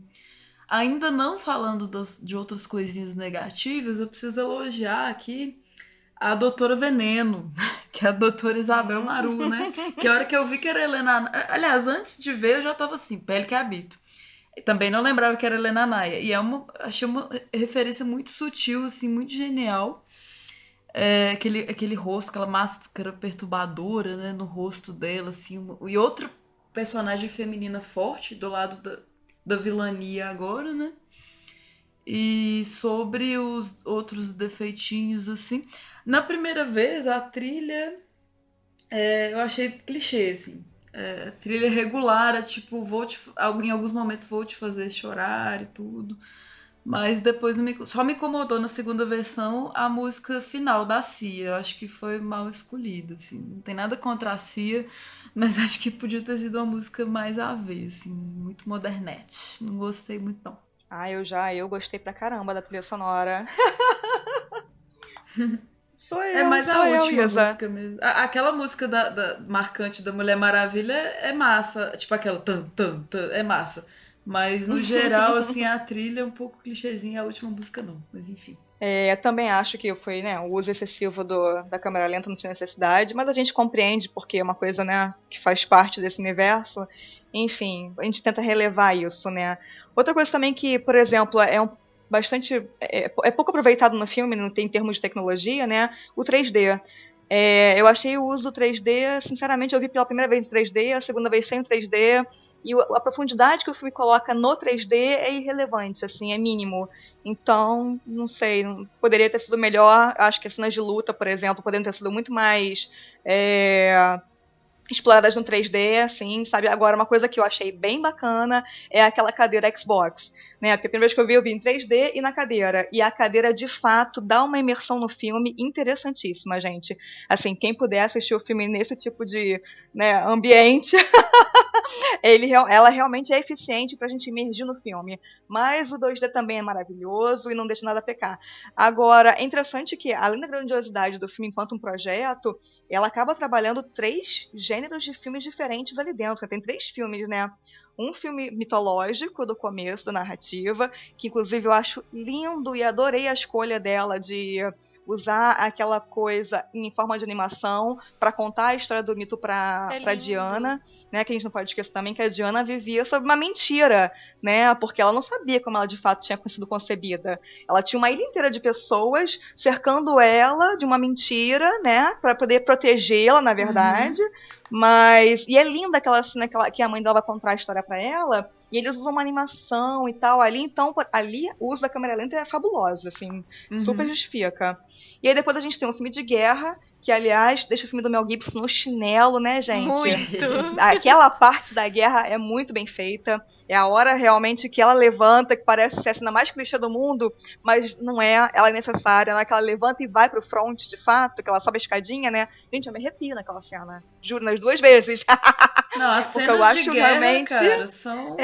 J: Ainda não falando de outras coisinhas negativas, eu preciso elogiar aqui a Doutora Veneno, que é a Doutora Isabel Maru, né? Que a hora que eu vi que era Helena... Aliás, antes de ver eu já tava assim, pele que habito. Também não lembrava que era Helena Anaya. E achei uma referência muito sutil, assim, muito genial. aquele rosto, aquela máscara perturbadora, né, no rosto dela, assim, e outra personagem feminina forte do lado da vilania agora, né? E sobre os outros defeitinhos, assim. Na primeira vez, a trilha eu achei clichê, assim. A trilha regular, tipo, em alguns momentos vou te fazer chorar e tudo. Mas depois só me incomodou na segunda versão a música final da Cia. Eu acho que foi mal escolhida, assim. Não tem nada contra a Cia, mas acho que podia ter sido uma música mais a ver, assim, muito modernete. Não gostei muito, não.
K: Eu gostei pra caramba da trilha sonora. Sou eu,
J: É mais
K: sou
J: a
K: eu,
J: última
K: Isa.
J: música mesmo. Aquela música marcante da Mulher Maravilha é massa. Tipo aquela tan, tan, tan, é massa. Mas no geral, assim, a trilha é um pouco clichêzinha, a última música não. Mas enfim.
K: Também acho que foi, né, o uso excessivo da câmera lenta, não tinha necessidade, mas a gente compreende porque é uma coisa, né, que faz parte desse universo. Enfim, a gente tenta relevar isso, né. Outra coisa também que, por exemplo, é pouco aproveitado no filme, em termos de tecnologia, né, o 3D. Eu achei o uso do 3D, sinceramente, eu vi pela primeira vez em 3D, a segunda vez sem o 3D, e a profundidade que o filme coloca no 3D é irrelevante, assim, é mínimo. Então, não sei, poderia ter sido melhor. Acho que as cenas de luta, por exemplo, poderiam ter sido muito mais exploradas no 3D, assim, sabe? Agora, uma coisa que eu achei bem bacana é aquela cadeira Xbox, né? Porque a primeira vez que eu vi em 3D e na cadeira. E a cadeira, de fato, dá uma imersão no filme interessantíssima, gente. Assim, quem puder assistir o filme nesse tipo de, né, ambiente, ela realmente é eficiente pra gente imergir no filme. Mas o 2D também é maravilhoso e não deixa nada a pecar. Agora, é interessante que, além da grandiosidade do filme enquanto um projeto, ela acaba trabalhando 3 gêneros de filmes diferentes ali dentro. Tem 3 filmes, né? Um filme mitológico do começo da narrativa, que inclusive eu acho lindo e adorei a escolha dela de usar aquela coisa em forma de animação para contar a história do mito para Diana, né? Que a gente não pode esquecer também que a Diana vivia sob uma mentira, né? Porque ela não sabia como ela de fato tinha sido concebida. Ela tinha uma ilha inteira de pessoas cercando ela de uma mentira, né? Para poder protegê-la, na verdade. E é linda aquela cena que a mãe dela vai contar a história pra ela, e eles usam uma animação e tal ali, então ali o uso da câmera lenta é fabuloso, assim, super justifica. E aí depois a gente tem um filme de guerra, que aliás deixa o filme do Mel Gibson no chinelo, né, gente?
I: Muito!
K: Aquela parte da guerra é muito bem feita, é a hora realmente que ela levanta, que parece ser a cena mais clichê do mundo, mas não é, ela é necessária, na hora que ela levanta e vai pro front, de fato, que ela sobe a escadinha, né? Gente, eu me arrepio naquela cena, juro, nas 2 vezes.
J: Não, as
K: Porque
J: cenas
K: eu acho
J: de guerra,
K: realmente,
J: cara, são...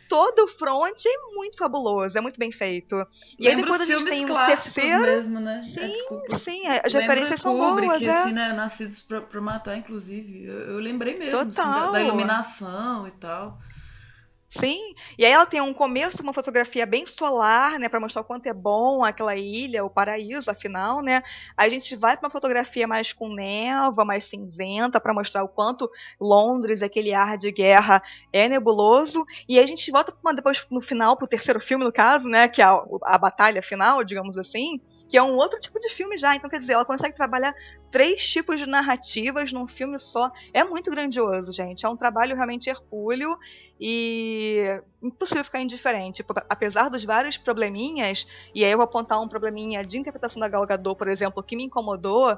K: todo o front é muito fabuloso, é muito bem feito. E aí depois a gente tem um terceiro...
J: mesmo, né?
K: Sim, as referências são boas,
J: assim, né? Nascidos pra matar, inclusive. Eu lembrei mesmo, assim, da iluminação e tal.
K: Sim, e aí ela tem um começo, uma fotografia bem solar, né, para mostrar o quanto é bom aquela ilha, o paraíso, afinal, né. Aí a gente vai para uma fotografia mais com névoa, mais cinzenta, para mostrar o quanto Londres, aquele ar de guerra, é nebuloso. E aí a gente volta depois no final, pro terceiro filme, no caso, né, que é a batalha final, digamos assim, que é um outro tipo de filme já. Então, quer dizer, ela consegue trabalhar 3 tipos de narrativas num filme só. É muito grandioso, gente. É um trabalho realmente hercúleo e impossível ficar indiferente. Apesar dos vários probleminhas, e aí eu vou apontar um probleminha de interpretação da Gal Gadot, por exemplo, que me incomodou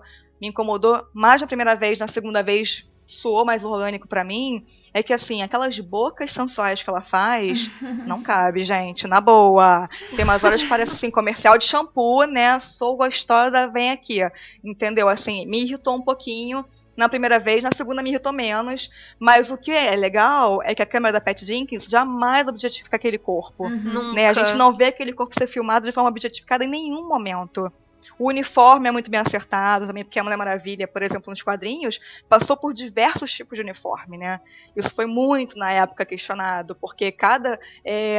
K: mais na primeira vez, na segunda vez soou mais orgânico pra mim, é que assim, aquelas bocas sensuais que ela faz, não cabe, gente, na boa. Tem umas horas que parece assim, comercial de shampoo, né? Sou gostosa, vem aqui. Entendeu? Assim, me irritou um pouquinho na primeira vez, na segunda me irritou menos, mas o que é legal é que a câmera da Patty Jenkins jamais objetifica aquele corpo. Né? A gente não vê aquele corpo ser filmado de forma objetificada em nenhum momento. O uniforme é muito bem acertado também, porque a Mulher Maravilha, por exemplo, nos quadrinhos, passou por diversos tipos de uniforme, né? Isso foi muito, na época, questionado, porque cada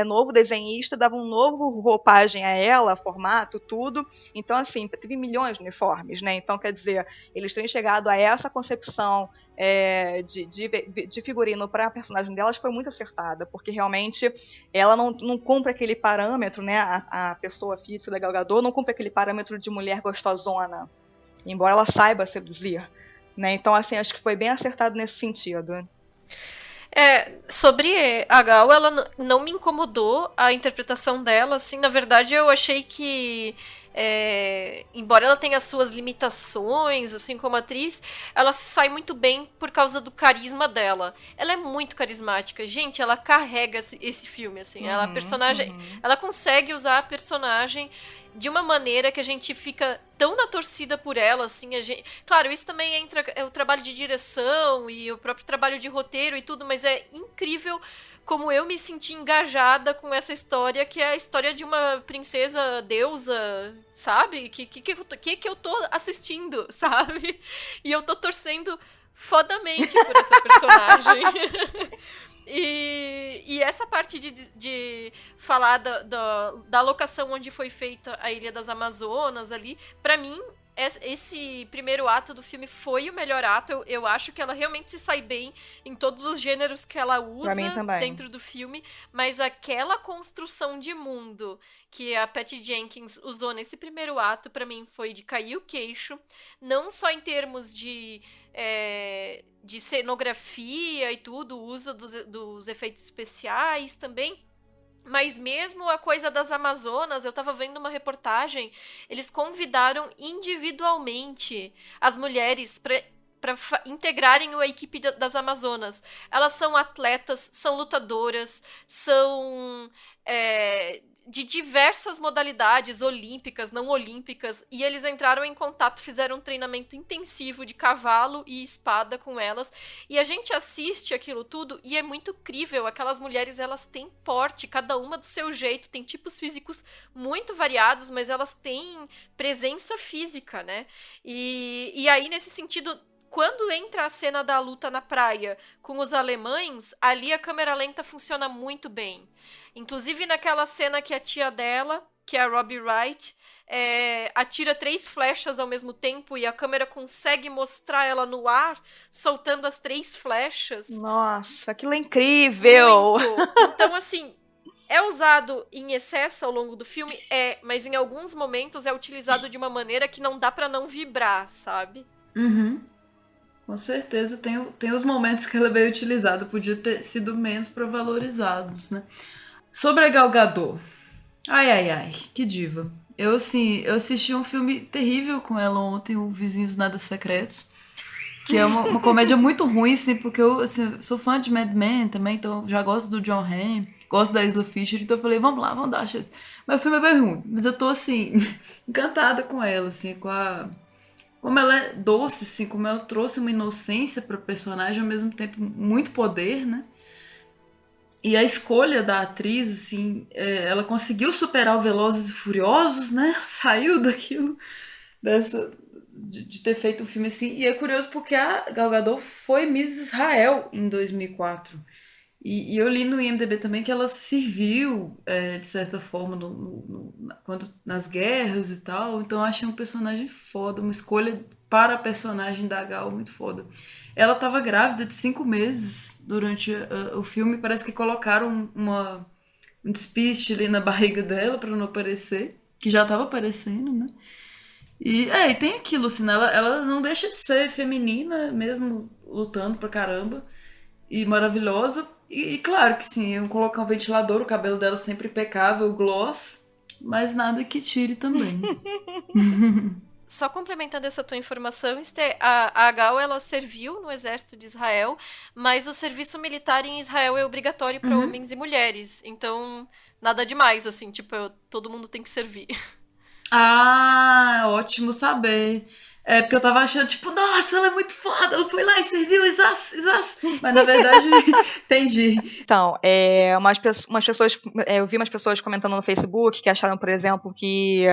K: novo desenhista dava um novo roupagem a ela, formato, tudo. Então, assim, teve milhões de uniformes, né? Então, quer dizer, eles têm chegado a essa concepção de figurino para a personagem delas foi muito acertada, porque realmente ela não cumpre aquele parâmetro, né? A pessoa física da Gal Gadot não cumpre aquele parâmetro de mulher gostosona. embora ela saiba seduzir, né? Então, assim, acho que foi bem acertado nesse sentido.
I: Sobre a Gal, ela não me incomodou a interpretação dela, assim, na verdade eu achei que embora ela tenha suas limitações, assim, como atriz, ela se sai muito bem por causa do carisma dela. Ela é muito carismática. Gente, ela carrega esse filme, assim. Ela consegue usar a personagem de uma maneira que a gente fica tão na torcida por ela, assim, claro, isso também entra o trabalho de direção e o próprio trabalho de roteiro e tudo, mas é incrível como eu me senti engajada com essa história, que é a história de uma princesa deusa, sabe? Que eu tô assistindo, sabe? E eu tô torcendo fodamente por essa personagem. E essa parte de falar da locação onde foi feita a Ilha das Amazonas ali, pra mim, esse primeiro ato do filme foi o melhor ato. Eu acho que ela realmente se sai bem em todos os gêneros que ela usa dentro do filme, mas aquela construção de mundo que a Patty Jenkins usou nesse primeiro ato, pra mim, foi de cair o queixo, não só em termos de cenografia e tudo, o uso dos efeitos especiais também, mas mesmo a coisa das Amazonas, eu tava vendo uma reportagem, eles convidaram individualmente as mulheres para integrarem a equipe das Amazonas. Elas são atletas, são lutadoras, são de diversas modalidades, olímpicas, não olímpicas, e eles entraram em contato, fizeram um treinamento intensivo de cavalo e espada com elas, e a gente assiste aquilo tudo e é muito incrível. Aquelas mulheres, elas têm porte, cada uma do seu jeito, tem tipos físicos muito variados, mas elas têm presença física, né? E aí, nesse sentido, quando entra a cena da luta na praia com os alemães, ali a câmera lenta funciona muito bem. Inclusive naquela cena que a tia dela, que é a Robbie Wright, atira 3 flechas ao mesmo tempo e a câmera consegue mostrar ela no ar, soltando as 3 flechas.
K: Nossa, aquilo é incrível!
I: Muito. Então, assim, é usado em excesso ao longo do filme? Mas em alguns momentos é utilizado de uma maneira que não dá pra não vibrar, sabe?
J: Uhum. Com certeza, tem os momentos que ela é bem utilizada, podia ter sido menos para valorizados, né? Sobre a Gal Gadot. Ai, que diva. Eu assisti um filme terrível com ela ontem, o Vizinhos Nada Secretos, que é uma comédia muito ruim, assim, porque eu sou fã de Mad Men também, então já gosto do John Hamm, gosto da Isla Fisher, então eu falei, vamos lá, vamos dar a chance. Mas o filme é bem ruim, mas eu tô, assim, encantada com ela, assim, como ela é doce, assim, como ela trouxe uma inocência para o personagem, ao mesmo tempo muito poder, né? E a escolha da atriz, assim, ela conseguiu superar o Velozes e Furiosos, né? Saiu daquilo, de ter feito um filme assim. E é curioso porque a Gal Gadot foi Miss Israel em 2004. E eu li no IMDb também que ela serviu, de certa forma, nas guerras e tal. Então eu achei um personagem foda, uma escolha para a personagem da Gal muito foda. Ela estava grávida de 5 meses durante o filme. Parece que colocaram um despiste ali na barriga dela para não aparecer, que já estava aparecendo, né? E tem aquilo, assim, né? Ela não deixa de ser feminina, mesmo lutando pra caramba, e maravilhosa. E claro que sim, eu colocar um ventilador, o cabelo dela sempre impecável, gloss, mas nada que tire também.
I: Só complementando essa tua informação, a Gal, ela serviu no exército de Israel, mas o serviço militar em Israel é obrigatório para homens e mulheres. Então, nada demais, assim, tipo, todo mundo tem que servir.
J: Ah, ótimo saber. Porque eu tava achando, tipo, nossa, ela é muito foda, ela foi lá e serviu, exato. Mas na verdade, entendi.
K: Então, umas pessoas, eu vi umas pessoas comentando no Facebook que acharam, por exemplo, que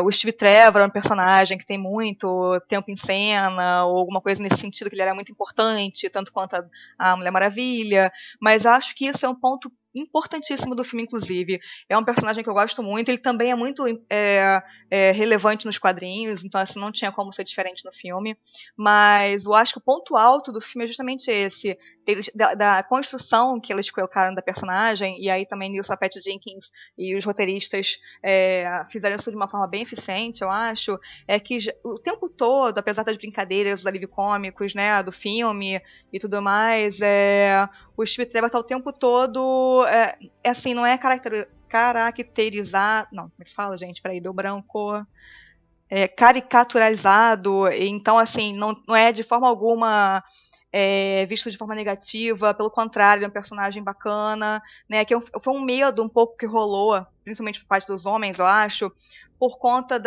K: o Steve Trevor é um personagem que tem muito tempo em cena, ou alguma coisa nesse sentido, que ele era muito importante, tanto quanto a Mulher Maravilha. Mas acho que isso é um ponto importantíssimo do filme, inclusive. É um personagem que eu gosto muito, ele também é muito relevante nos quadrinhos, então assim, não tinha como ser diferente no filme, mas eu acho que o ponto alto do filme é justamente esse, da construção que eles colocaram da personagem, e aí também Neil Patty Jenkins e os roteiristas fizeram isso de uma forma bem eficiente, eu acho, é que o tempo todo, apesar das brincadeiras, dos alívios cômicos, né, do filme e tudo mais, o Steve Trevor tá o tempo todo, assim, não é caracterizado, não, como é que se fala, gente? Peraí, deu branco, caricaturalizado, então, assim, não é de forma alguma visto de forma negativa, pelo contrário, é um personagem bacana, né, que foi um medo um pouco que rolou, principalmente por parte dos homens, eu acho, por conta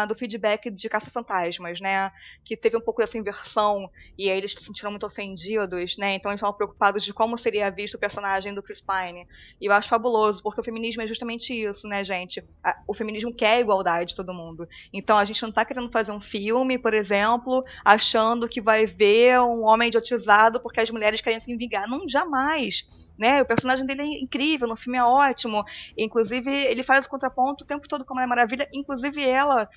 K: do feedback de Caça-Fantasmas, né, que teve um pouco dessa inversão, e aí eles se sentiram muito ofendidos, né, então eles estavam preocupados de como seria visto o personagem do Chris Pine, e eu acho fabuloso, porque o feminismo é justamente isso, né, gente, o feminismo quer a igualdade de todo mundo, então a gente não está querendo fazer um filme, por exemplo, achando que vai ver um homem idiotizado porque as mulheres querem se vingar, não, jamais, né, o personagem dele é incrível, no filme é ótimo, inclusive ele faz o contraponto o tempo todo com a Mulher Maravilha, inclusive ela,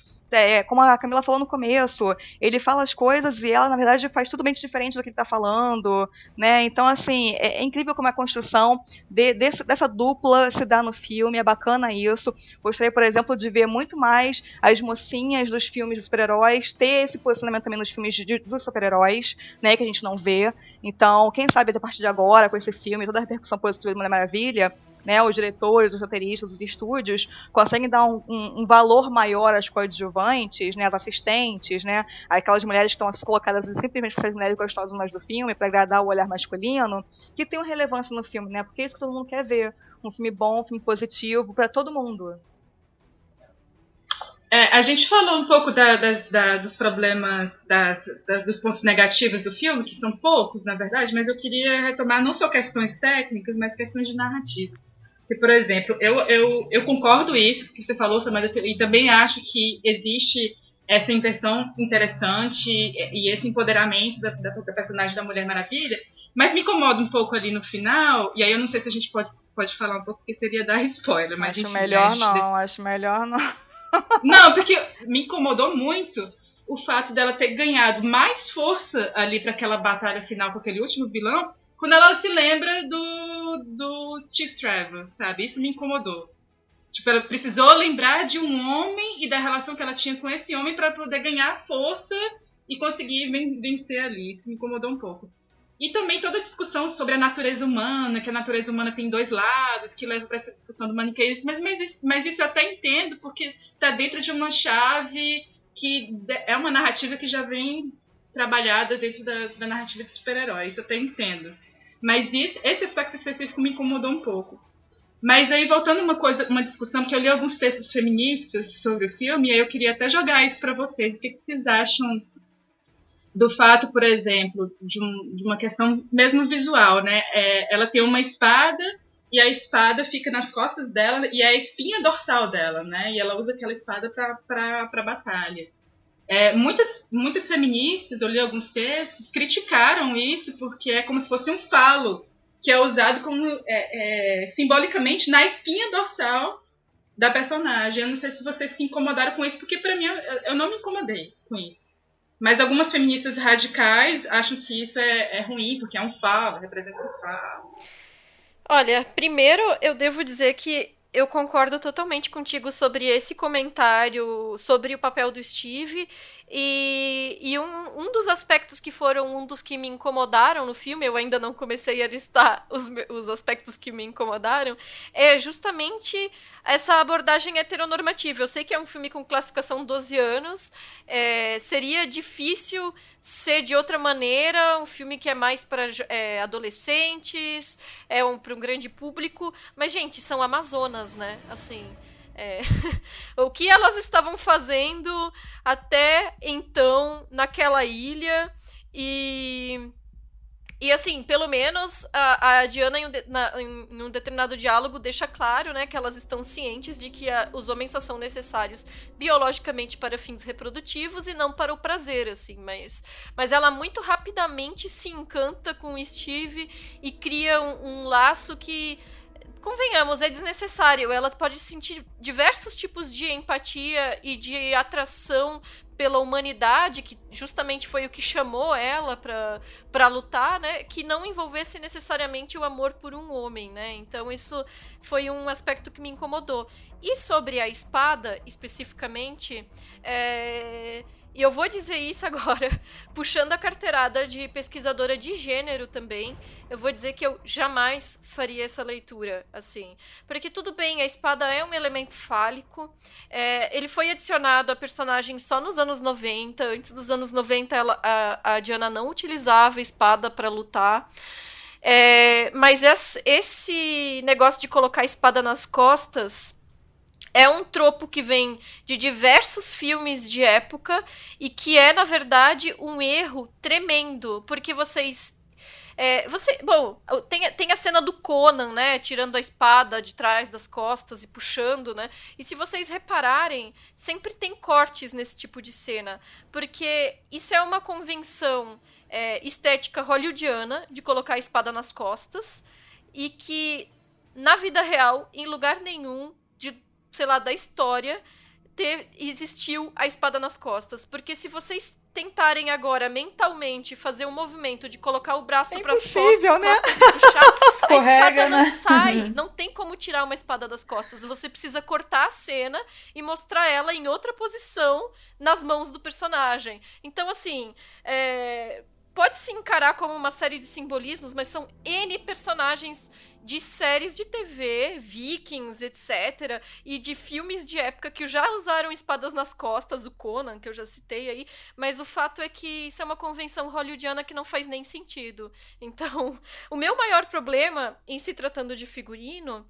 K: como a Camila falou no começo, ele fala as coisas e ela, na verdade, faz totalmente diferente do que ele está falando, né, então, assim, é incrível como a construção dessa dupla se dá no filme, é bacana isso, gostaria, por exemplo, de ver muito mais as mocinhas dos filmes de super-heróis, ter esse posicionamento também nos filmes dos super-heróis, né, que a gente não vê, então, quem sabe, a partir de agora, com esse filme, toda a repercussão positiva de Mulher Maravilha, né, os diretores, os roteiristas, os estúdios, conseguem dar um valor maior às coadjuvantes, né, às assistentes, né, aquelas mulheres que estão colocadas simplesmente para ser mulheres gostosas do filme, para agradar o olhar masculino, que tem uma relevância no filme, né, porque é isso que todo mundo quer ver, um filme bom, um filme positivo, para todo mundo.
L: A gente falou um pouco dos problemas, dos pontos negativos do filme, que são poucos, na verdade, mas eu queria retomar não só questões técnicas, mas questões de narrativa. Que, por exemplo, eu concordo isso que você falou, Samantha, e também acho que existe essa inversão interessante e esse empoderamento da personagem da Mulher Maravilha, mas me incomoda um pouco ali no final, e aí eu não sei se a gente pode falar um pouco, porque seria dar spoiler. Mas
K: acho melhor não.
L: Não, porque me incomodou muito o fato dela ter ganhado mais força ali para aquela batalha final com aquele último vilão, quando ela se lembra do Steve Trevor, sabe? Isso me incomodou. Tipo, ela precisou lembrar de um homem e da relação que ela tinha com esse homem para poder ganhar força e conseguir vencer ali. Isso me incomodou um pouco. E também toda a discussão sobre a natureza humana, que a natureza humana tem dois lados, que leva para essa discussão do maniqueísmo, mas isso eu até entendo, porque está dentro de uma chave que é uma narrativa que já vem trabalhada dentro da narrativa de super-heróis, eu até entendo. Mas esse aspecto específico me incomodou um pouco. Mas aí, voltando uma discussão, porque eu li alguns textos feministas sobre o filme, e aí eu queria até jogar isso para vocês. O que vocês acham do fato, por exemplo, de uma questão mesmo visual, né? Ela tem uma espada e a espada fica nas costas dela e é a espinha dorsal dela, né? E ela usa aquela espada para batalha. Muitas feministas, eu li alguns textos, criticaram isso porque é como se fosse um falo que é usado como simbolicamente na espinha dorsal da personagem. Eu não sei se vocês se incomodaram com isso, porque para mim eu não me incomodei com isso. Mas algumas feministas radicais acham que isso é ruim, porque é um falo, representa um falo.
I: Olha, primeiro eu devo dizer que eu concordo totalmente contigo sobre esse comentário sobre o papel do Steve. E um dos aspectos que foram um dos que me incomodaram no filme, eu ainda não comecei a listar os aspectos que me incomodaram, é justamente essa abordagem heteronormativa. Eu sei que é um filme com classificação 12 anos, seria difícil ser de outra maneira, um filme que é mais para adolescentes, para um grande público, mas, gente, são amazonas, né? Assim... o que elas estavam fazendo até então naquela ilha e assim, pelo menos a Diana em um determinado diálogo deixa claro, né, que elas estão cientes de que os homens só são necessários biologicamente para fins reprodutivos e não para o prazer, assim, mas ela muito rapidamente se encanta com o Steve e cria um laço que convenhamos, é desnecessário. Ela pode sentir diversos tipos de empatia e de atração pela humanidade, que justamente foi o que chamou ela pra lutar, né? Que não envolvesse necessariamente o amor por um homem, né? Então isso foi um aspecto que me incomodou. E sobre a espada, especificamente, e eu vou dizer isso agora, puxando a carteirada de pesquisadora de gênero também, eu vou dizer que eu jamais faria essa leitura, assim. Porque tudo bem, a espada é um elemento fálico, ele foi adicionado a personagem só nos anos 90, antes dos anos 90 a Diana não utilizava a espada para lutar, mas esse negócio de colocar a espada nas costas... é um tropo que vem de diversos filmes de época e que é, na verdade, um erro tremendo, porque bom, tem a cena do Conan, né, tirando a espada de trás das costas e puxando, né, e se vocês repararem, sempre tem cortes nesse tipo de cena, porque isso é uma convenção estética hollywoodiana de colocar a espada nas costas e que, na vida real, em lugar nenhum sei lá, da história, existiu a espada nas costas. Porque se vocês tentarem agora, mentalmente, fazer um movimento de colocar o braço para as costas,
K: né?
I: E puxar,
J: escorrega,
I: a espada não
J: né?
I: sai. Não tem como tirar uma espada das costas. Você precisa cortar a cena e mostrar ela em outra posição nas mãos do personagem. Então, assim... pode se encarar como uma série de simbolismos, mas são N personagens de séries de TV, Vikings, etc. E de filmes de época que já usaram espadas nas costas, o Conan, que eu já citei aí. Mas o fato é que isso é uma convenção hollywoodiana que não faz nem sentido. Então, o meu maior problema, em se tratando de figurino...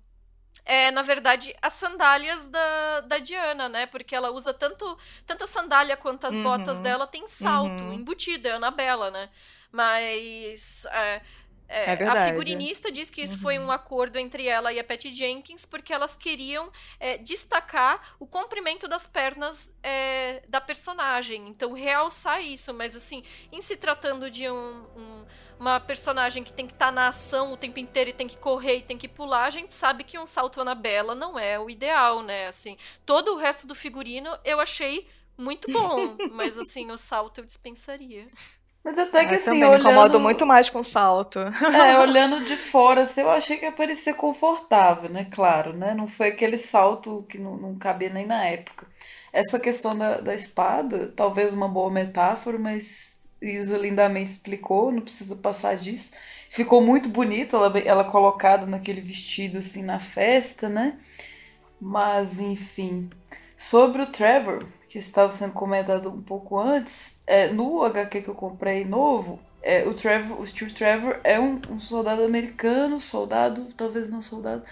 I: na verdade, as sandálias da Diana, né? Porque ela usa tanto a sandália quanto as botas dela tem salto embutido, é a Annabella, né? Mas a figurinista diz que isso foi um acordo entre ela e a Patty Jenkins, porque elas queriam destacar o comprimento das pernas da personagem. Então, realçar isso. Mas, assim, em se tratando de uma personagem que tem que estar na ação o tempo inteiro e tem que correr e tem que pular, a gente sabe que um salto Annabella não é o ideal, né? Assim, todo o resto do figurino eu achei muito bom, mas assim, o salto eu dispensaria.
J: Mas até que assim,
K: também
J: olhando...
K: me incomodo muito mais com salto.
J: Olhando de fora, assim, eu achei que ia parecer confortável, né? Claro, né? Não foi aquele salto que não cabia nem na época. Essa questão da espada, talvez uma boa metáfora, mas Isa lindamente explicou, não precisa passar disso. Ficou muito bonito ela colocada naquele vestido, assim, na festa, né? Mas, enfim. Sobre o Trevor, que estava sendo comentado um pouco antes, no HQ que eu comprei novo, o Steve Trevor é um soldado americano, talvez não soldado,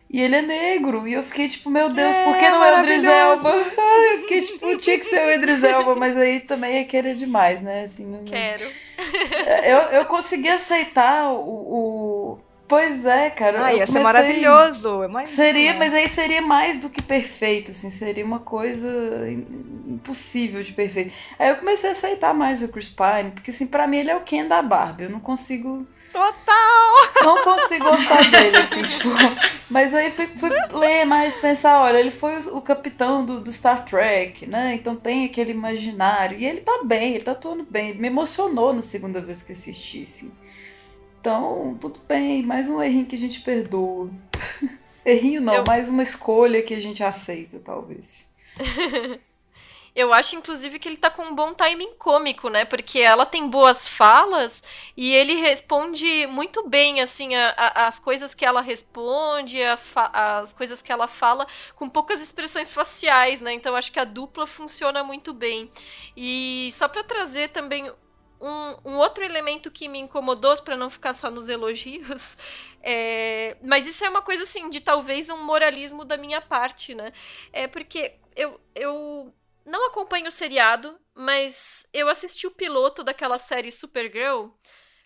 J: e ele é negro, e eu fiquei tipo, meu Deus, por que não era o Idris Elba? Eu fiquei tipo, tinha que ser o Idris Elba, mas aí também é querer demais, né? Assim,
I: Quero.
J: Eu consegui aceitar Pois é, cara.
K: Ia ser maravilhoso.
J: Seria, mas aí seria mais do que perfeito, assim, seria uma coisa impossível de perfeito. Aí eu comecei a aceitar mais o Chris Pine, porque assim, pra mim ele é o Ken da Barbie, eu não consigo... Não consigo gostar dele, assim, tipo... Mas aí fui ler mais, pensar, olha, ele foi o capitão do Star Trek, né, então tem aquele imaginário, e ele tá bem, ele tá atuando bem, ele me emocionou na segunda vez que eu assisti, assim. Então, tudo bem, mais um errinho que a gente perdoa. Errinho não, mais uma escolha que a gente aceita, talvez.
I: Eu acho, inclusive, que ele tá com um bom timing cômico, né? Porque ela tem boas falas e ele responde muito bem, assim, as coisas que ela responde, as coisas que ela fala, com poucas expressões faciais, né? Então, acho que a dupla funciona muito bem. E só pra trazer também... Um outro elemento que me incomodou, para não ficar só nos elogios, mas isso é uma coisa assim, de talvez um moralismo da minha parte, né? Porque eu não acompanho o seriado, mas eu assisti o piloto daquela série Supergirl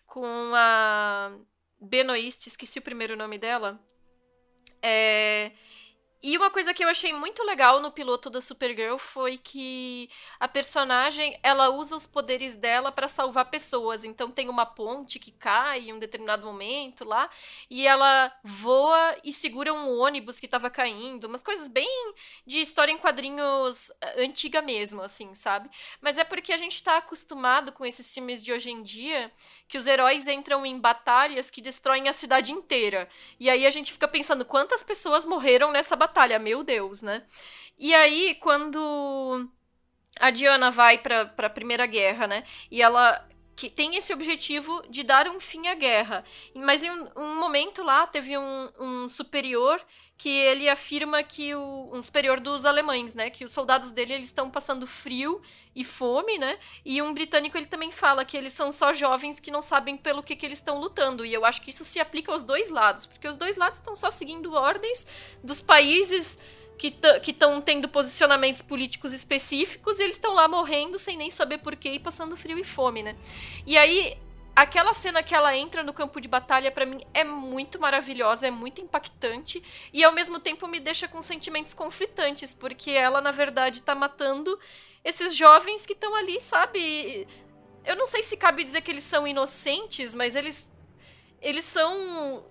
I: com a Benoist, esqueci o primeiro nome dela. E uma coisa que eu achei muito legal no piloto da Supergirl foi que a personagem, ela usa os poderes dela pra salvar pessoas. Então tem uma ponte que cai em um determinado momento lá, e ela voa e segura um ônibus que tava caindo. Umas coisas bem de história em quadrinhos antiga mesmo, assim, sabe? Mas é porque a gente tá acostumado com esses filmes de hoje em dia, que os heróis entram em batalhas que destroem a cidade inteira. E aí a gente fica pensando quantas pessoas morreram nessa batalha, meu Deus, né? E aí, quando a Diana vai pra Primeira Guerra, né? E ela que tem esse objetivo de dar um fim à guerra. Mas em um momento lá, teve um superior que ele afirma que um superior dos alemães, né? Que os soldados dele, eles estão passando frio e fome, né? E um britânico, ele também fala que eles são só jovens que não sabem pelo que eles estão lutando. E eu acho que isso se aplica aos dois lados, porque os dois lados estão só seguindo ordens dos países que estão tendo posicionamentos políticos específicos, e eles estão lá morrendo sem nem saber porquê e passando frio e fome, né? E aí, aquela cena que ela entra no campo de batalha, pra mim, é muito maravilhosa, é muito impactante, e ao mesmo tempo me deixa com sentimentos conflitantes, porque ela, na verdade, tá matando esses jovens que estão ali, sabe? Eu não sei se cabe dizer que eles são inocentes, mas eles são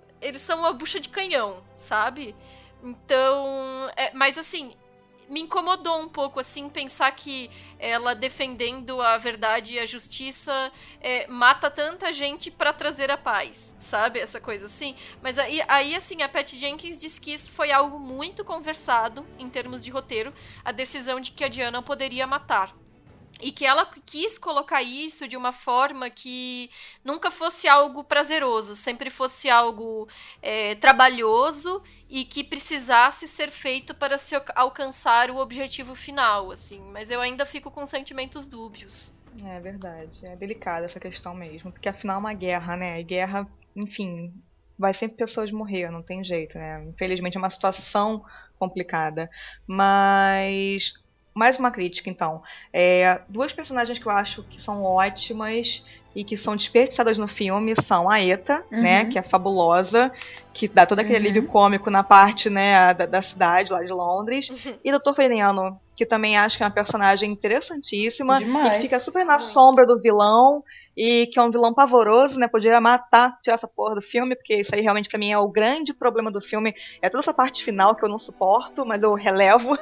I: uma bucha de canhão, sabe? Então, mas assim, me incomodou um pouco, assim, pensar que ela defendendo a verdade e a justiça mata tanta gente pra trazer a paz, sabe? Essa coisa assim. Mas aí, assim, a Patty Jenkins disse que isso foi algo muito conversado em termos de roteiro, a decisão de que a Diana poderia matar. E que ela quis colocar isso de uma forma que nunca fosse algo prazeroso, sempre fosse algo trabalhoso e que precisasse ser feito para se alcançar o objetivo final, assim. Mas eu ainda fico com sentimentos dúbios.
K: É verdade, é delicada essa questão mesmo, porque afinal é uma guerra, né? E guerra, enfim, vai sempre pessoas morrer, não tem jeito, né? Infelizmente é uma situação complicada, mas... Mais uma crítica, então. Duas personagens que eu acho que são ótimas e que são desperdiçadas no filme são a Eta, né, que é fabulosa, que dá todo aquele alívio cômico na parte, né, da cidade, lá de Londres, e o Dr. Veneno, que também acho que é uma personagem interessantíssima, e que fica super na sombra do vilão, e que é um vilão pavoroso, né, podia matar, tirar essa porra do filme, porque isso aí realmente pra mim é o grande problema do filme, é toda essa parte final que eu não suporto, mas eu relevo,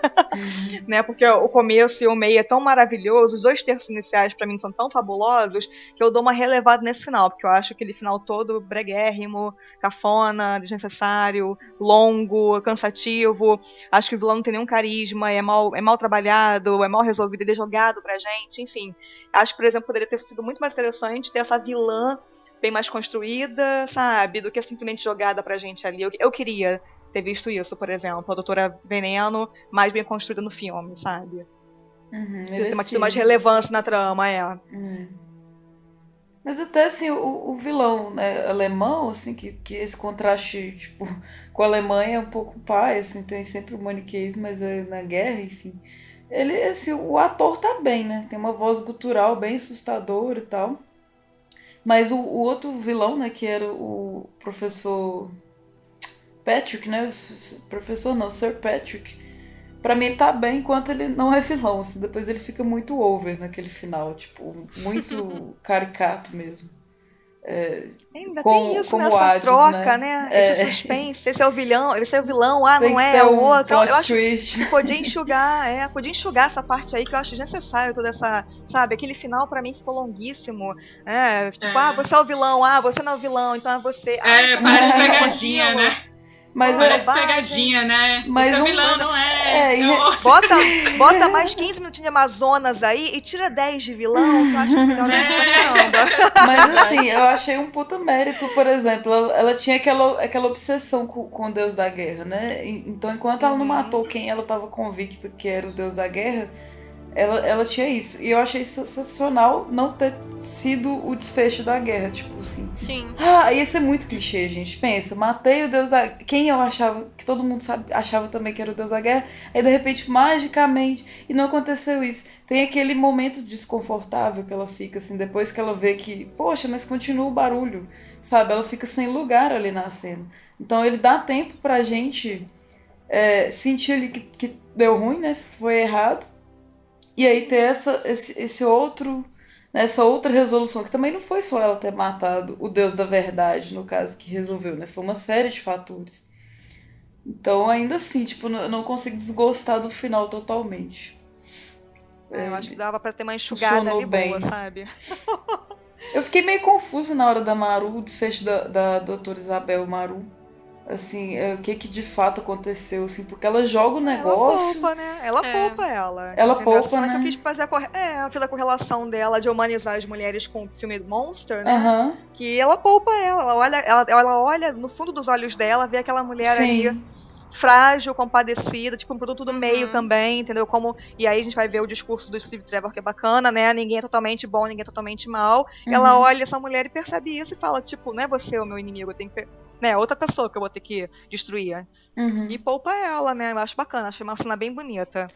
K: né, porque o começo e o meio é tão maravilhoso, os 2 terços iniciais pra mim são tão fabulosos, que eu dou uma relevada nesse final, porque eu acho aquele final todo breguérrimo, cafona, desnecessário, longo, cansativo, acho que o vilão não tem nenhum carisma, é mal trabalhado, é mal resolvido, ele é jogado pra gente, enfim. Acho que, por exemplo, poderia ter sido muito mais interessante ter essa vilã bem mais construída, sabe, do que simplesmente jogada pra gente ali. Eu queria ter visto isso, por exemplo, a Doutora Veneno mais bem construída no filme, sabe? Ter mais relevância na trama,
J: Mas até assim, o vilão, né, alemão, assim, que esse contraste, tipo, com a Alemanha é um pouco pai, assim, tem sempre o maniqueísmo, mas na guerra, enfim. Ele, assim, o ator tá bem, né? Tem uma voz gutural bem assustadora e tal. Mas o outro vilão, né, que era o professor Patrick, né? Professor não, Sir Patrick. Pra mim ele tá bem enquanto ele não é vilão, assim. Depois ele fica muito over naquele final, tipo, muito caricato mesmo.
K: Ainda tem isso nessa Hades, troca, né? Esse suspense, esse é o vilão,
J: tem
K: não é o outro.
J: Eu acho
K: que podia enxugar essa parte aí que eu acho desnecessário, toda essa, sabe, aquele final pra mim ficou longuíssimo. Você é o vilão, você não é o vilão, então é você.
L: Parece pegadinha, né?
J: Mas
L: parece pegadinha, né?
K: Mas
L: o vilão não é.
K: Bota mais 15 minutinhos de Amazonas aí e tira 10 de vilão, que eu acho que melhor caramba.
J: Mas assim, eu achei um puta mérito, por exemplo, ela tinha aquela obsessão com o Deus da Guerra, né? Então, enquanto ela não matou quem ela estava convicta que era o Deus da Guerra, ela tinha isso. E eu achei sensacional não ter sido o desfecho da guerra, tipo assim.
I: Sim.
J: Ia ser muito clichê, gente. Pensa, matei o Deus da... Quem eu achava, que todo mundo achava também que era o Deus da Guerra, aí de repente, magicamente, e não aconteceu isso. Tem aquele momento desconfortável que ela fica, assim, depois que ela vê que, poxa, mas continua o barulho, sabe? Ela fica sem lugar ali na cena. Então ele dá tempo pra gente sentir ali que deu ruim, né? Foi errado. E aí ter essa outra resolução, que também não foi só ela ter matado o Deus da Verdade, no caso, que resolveu, né? Foi uma série de fatores. Então, ainda assim, tipo, eu não consigo desgostar do final totalmente.
K: Eu acho que dava pra ter uma enxugada ali
J: bem.
K: boa, sabe?
J: Eu fiquei meio confusa na hora da Maru, o desfecho da doutora Isabel Maru. Assim, o que de fato aconteceu, assim, porque ela joga o negócio...
K: Ela poupa, né? Ela poupa ela.
J: Ela
K: entendeu?
J: poupa,
K: Só
J: né?
K: que eu quis fazer a correlação dela de humanizar as mulheres com o filme Monster, né?
J: Uhum.
K: Que ela poupa ela olha no fundo dos olhos dela, vê aquela mulher ali frágil, compadecida, tipo um produto do meio também, entendeu? E aí a gente vai ver o discurso do Steve Trevor, que é bacana, né? Ninguém é totalmente bom, ninguém é totalmente mal. Ela olha essa mulher e percebe isso e fala, tipo, não é você o meu inimigo, eu tenho que... Né, outra pessoa que eu vou ter que destruir. E poupa ela, né? Eu acho bacana, acho uma cena bem bonita.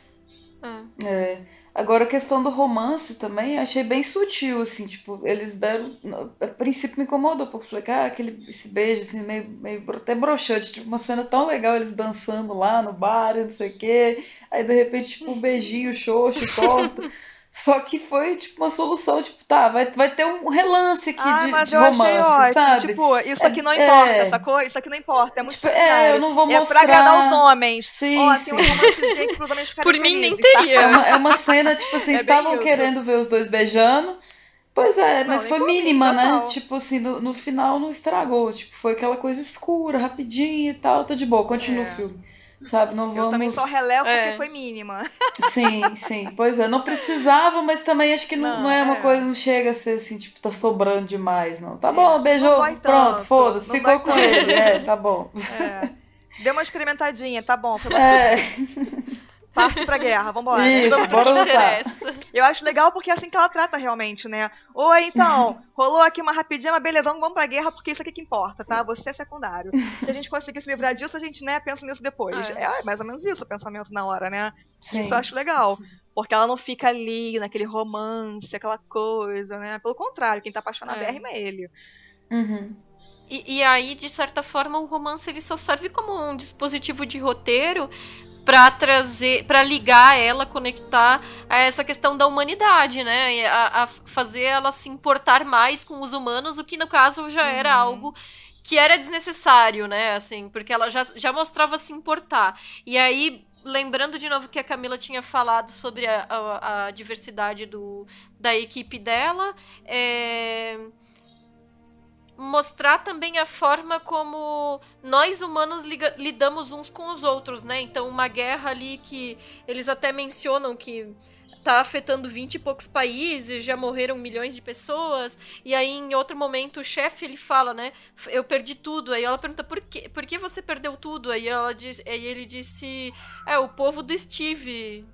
J: Agora a questão do romance também, achei bem sutil, assim, tipo, eles deram... A princípio me incomodou, porque eu falei, esse beijo, assim, meio até broxante, tipo, uma cena tão legal, eles dançando lá no bar, não sei o quê, aí de repente, tipo, um beijinho, xoxo, torta. Só que foi, tipo, uma solução, tipo, vai ter um relance aqui de romance,
K: ótimo,
J: sabe?
K: Tipo, isso aqui não importa, sacou? Isso aqui não importa, é muito secundário.
J: Eu não vou mostrar...
K: É pra agradar os homens.
J: Sim,
K: tem um romancezinho aqui pros homens ficarem
I: Por mim, nem
K: felizes,
I: teria.
J: É uma cena, tipo assim, estavam querendo ver os dois beijando. Pois mas foi mínima, né? Tipo assim, no final não estragou. Tipo, foi aquela coisa escura, rapidinho e tal, tá de boa, continua o filme. Sabe, não vamos...
K: Eu também só relevo porque foi mínima.
J: Sim, pois não precisava, mas também acho que não é uma coisa, não chega a ser assim, tipo, tá sobrando demais, não. Tá bom, beijou, pronto, foda-se, ficou com ele, tá bom.
K: Deu uma experimentadinha, tá bom, foi parte pra guerra, vambora.
J: Isso, bora lutar.
K: Eu acho legal porque é assim que ela trata realmente, né? Oi, então, rolou aqui uma rapidinha, mas beleza, vamos pra guerra porque isso aqui que importa, tá? Você é secundário. Se a gente conseguir se livrar disso, a gente, né, pensa nisso depois. É mais ou menos isso o pensamento na hora, né? Sim. Isso eu acho legal. Porque ela não fica ali, naquele romance, aquela coisa, né? Pelo contrário, quem tá apaixonado é ele.
I: E aí, de certa forma, o romance ele só serve como um dispositivo de roteiro para ligar ela, conectar a essa questão da humanidade, né? A fazer ela se importar mais com os humanos, o que no caso já era algo que era desnecessário, né? Assim, porque ela já mostrava se importar. E aí, lembrando de novo que a Camila tinha falado sobre a diversidade da equipe dela, mostrar também a forma como nós humanos lidamos uns com os outros, né? Então, uma guerra ali que eles até mencionam que tá afetando 20 e poucos países, já morreram milhões de pessoas, e aí em outro momento o chefe, ele fala, né, eu perdi tudo, aí ela pergunta, por que você perdeu tudo? Aí ele disse, o povo do Steve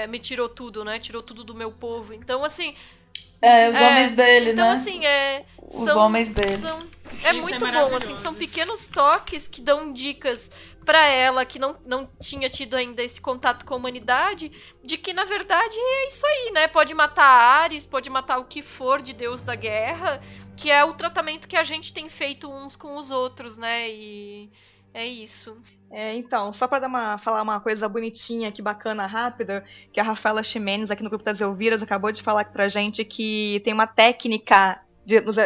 I: me tirou tudo, né, tirou tudo do meu povo, então assim...
J: os homens dele,
I: então,
J: né?
I: Assim,
J: os homens deles.
I: É muito bom, assim, são pequenos toques que dão dicas pra ela, que não tinha tido ainda esse contato com a humanidade, de que, na verdade, é isso aí, né? Pode matar Ares, pode matar o que for de Deus da guerra, que é o tratamento que a gente tem feito uns com os outros, né? E é isso.
K: Então, só pra falar uma coisa bonitinha aqui, bacana, rápida, que a Rafaela Ximenes, aqui no grupo das Elviras, acabou de falar aqui pra gente que tem uma técnica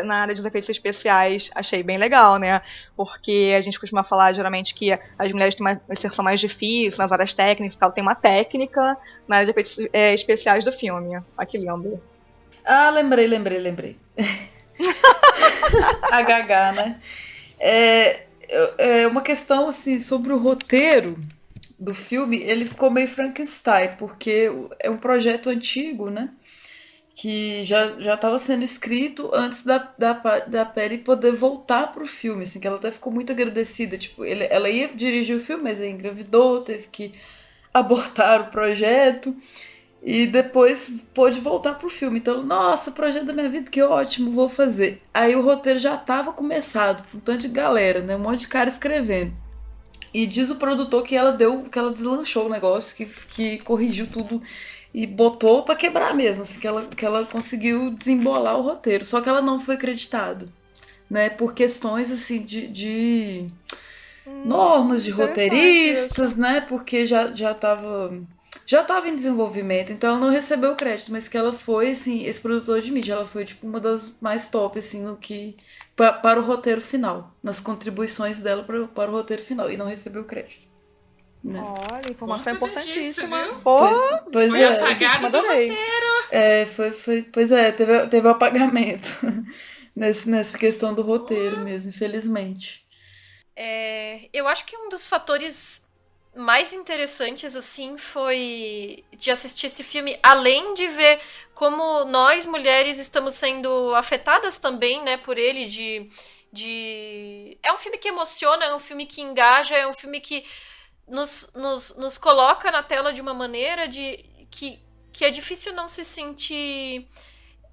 K: na área dos efeitos especiais. Achei bem legal, né? Porque a gente costuma falar, geralmente, que as mulheres têm uma inserção mais difícil nas áreas técnicas e tal. Tem uma técnica na área de efeitos especiais do filme. Olha que lindo.
J: Ah, lembrei. A Gagá, né? Uma questão assim sobre o roteiro do filme, ele ficou meio Frankenstein, porque é um projeto antigo, né? Que já estava sendo escrito antes da Perry poder voltar pro filme, assim, que ela até ficou muito agradecida. Tipo, ela ia dirigir o filme, mas aí engravidou, teve que abortar o projeto. E depois pôde voltar pro filme. Então, nossa, projeto da minha vida, que ótimo, vou fazer. Aí o roteiro já estava começado, com um tanto de galera, né? Um monte de cara escrevendo. E diz o produtor que ela deslanchou o negócio, que corrigiu tudo e botou pra quebrar mesmo, assim, que ela conseguiu desembolar o roteiro. Só que ela não foi acreditada, né? Por questões, assim, normas de roteiristas, né? Porque já tava em desenvolvimento, então ela não recebeu o crédito, mas que ela foi, assim, esse produtor de mídia, ela foi, tipo, uma das mais top, assim, no que... para o roteiro final, nas contribuições dela para o roteiro final, e não recebeu o crédito. Né?
K: Olha, informação importantíssima.
J: Pois
L: foi
J: é,
L: adorei.
J: Pois é, teve apagamento nessa questão do roteiro mesmo, infelizmente.
I: Eu acho que um dos fatores mais interessantes, assim, foi de assistir esse filme, além de ver como nós, mulheres, estamos sendo afetadas também, né, por ele, É um filme que emociona, é um filme que engaja, é um filme que nos coloca na tela de uma maneira que é difícil não se sentir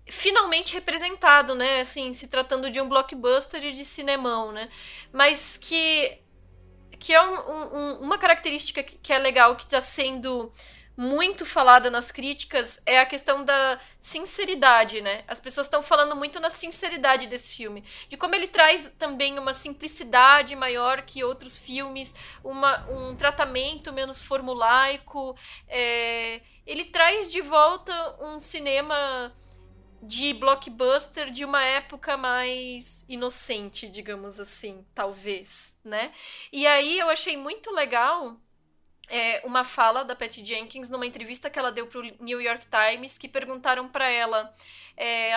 I: finalmente representado, né, assim, se tratando de um blockbuster e de cinemão, né, mas que é uma característica que é legal, que está sendo muito falada nas críticas, é a questão da sinceridade, né? As pessoas estão falando muito na sinceridade desse filme, de como ele traz também uma simplicidade maior que outros filmes, um tratamento menos formulaico, ele traz de volta um cinema de blockbuster de uma época mais inocente, digamos assim, talvez, né? E aí eu achei muito legal uma fala da Patty Jenkins numa entrevista que ela deu pro New York Times, que perguntaram para ela,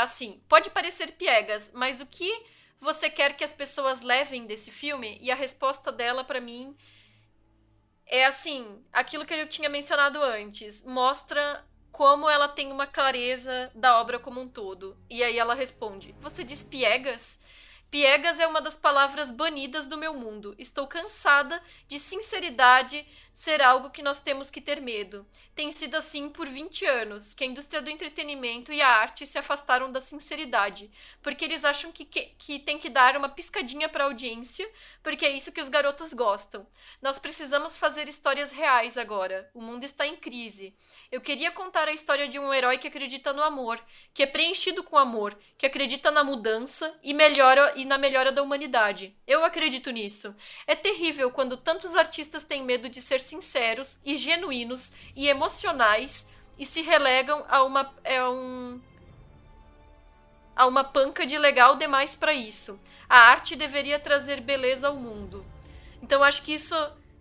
I: assim, pode parecer piegas, mas o que você quer que as pessoas levem desse filme? E a resposta dela para mim é assim, aquilo que eu tinha mencionado antes, mostra como ela tem uma clareza da obra como um todo. E aí ela responde, você diz piegas? Piegas é uma das palavras banidas do meu mundo. Estou cansada de sinceridade ser algo que nós temos que ter medo. Tem sido assim por 20 anos, que a indústria do entretenimento e a arte se afastaram da sinceridade, porque eles acham que tem que dar uma piscadinha para a audiência, porque é isso que os garotos gostam. Nós precisamos fazer histórias reais agora. O mundo está em crise. Eu queria contar a história de um herói que acredita no amor, que é preenchido com amor, que acredita na mudança e na melhora da humanidade. Eu acredito nisso. É terrível quando tantos artistas têm medo de ser sinceros e genuínos e emocionais e se relegam a uma panca de legal demais para isso. A arte deveria trazer beleza ao mundo. Então acho que isso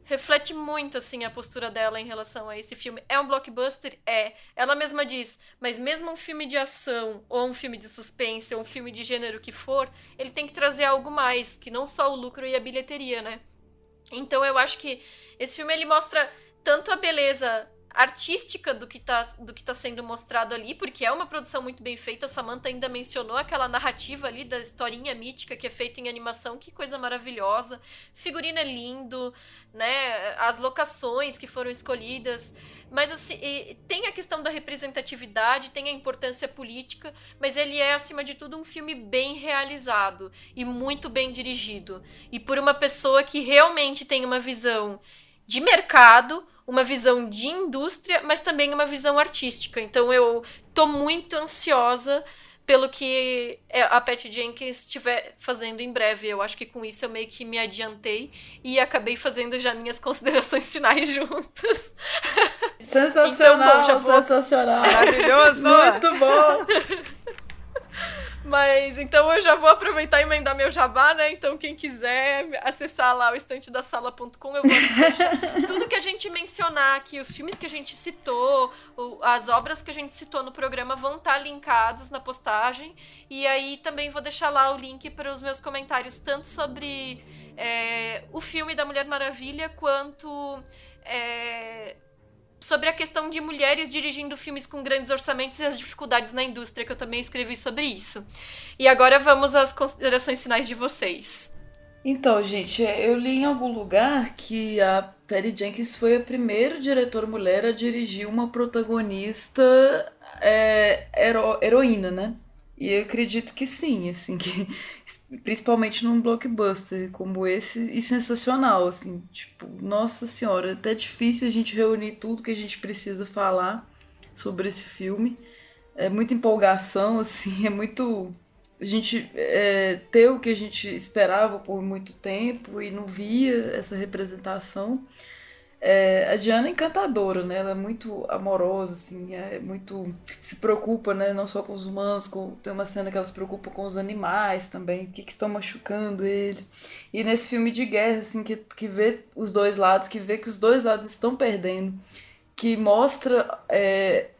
I: reflete muito, assim, a postura dela em relação a esse filme. É um blockbuster? É. Ela mesma diz, mas mesmo um filme de ação, ou um filme de suspense, ou um filme de gênero que for, ele tem que trazer algo mais, que não só o lucro e a bilheteria, né? Então eu acho que esse filme, ele mostra tanto a beleza artística do que tá sendo mostrado ali, porque é uma produção muito bem feita. A Samantha ainda mencionou aquela narrativa ali da historinha mítica que é feita em animação, que coisa maravilhosa. Figurino é lindo, né? As locações que foram escolhidas, mas assim, tem a questão da representatividade, tem a importância política, mas ele é, acima de tudo, um filme bem realizado e muito bem dirigido, e por uma pessoa que realmente tem uma visão de mercado, uma visão de indústria, mas também uma visão artística. Então eu tô muito ansiosa pelo que a Patty Jenkins estiver fazendo em breve. Eu acho que com isso eu meio que me adiantei e acabei fazendo já minhas considerações finais juntas.
J: Sensacional,
I: então, bom,
J: sensacional.
K: Maravilhoso!
J: Muito bom!
I: Mas então eu já vou aproveitar e emendar meu jabá, né? Então quem quiser acessar lá o estantedasala.com, eu vou deixar tudo que a gente mencionar aqui, os filmes que a gente citou, as obras que a gente citou no programa vão estar linkados na postagem. E aí também vou deixar lá o link para os meus comentários, tanto sobre o filme da Mulher Maravilha, quanto sobre a questão de mulheres dirigindo filmes com grandes orçamentos e as dificuldades na indústria, que eu também escrevi sobre isso. E agora vamos às considerações finais de vocês.
J: Então, gente, eu li em algum lugar que a Patty Jenkins foi a primeira diretora mulher a dirigir uma protagonista heroína, né? E eu acredito que sim, assim, que principalmente num blockbuster como esse, e sensacional, assim, tipo, nossa senhora, até difícil a gente reunir tudo que a gente precisa falar sobre esse filme. É muita empolgação, assim, é muito a gente ter o que a gente esperava por muito tempo e não via essa representação. A Diana é encantadora, né? Ela é muito amorosa, assim, se preocupa, né? Não só com os humanos, tem uma cena que ela se preocupa com os animais também, o que estão machucando eles. E nesse filme de guerra, assim, que vê os dois lados, que vê que os dois lados estão perdendo, que mostra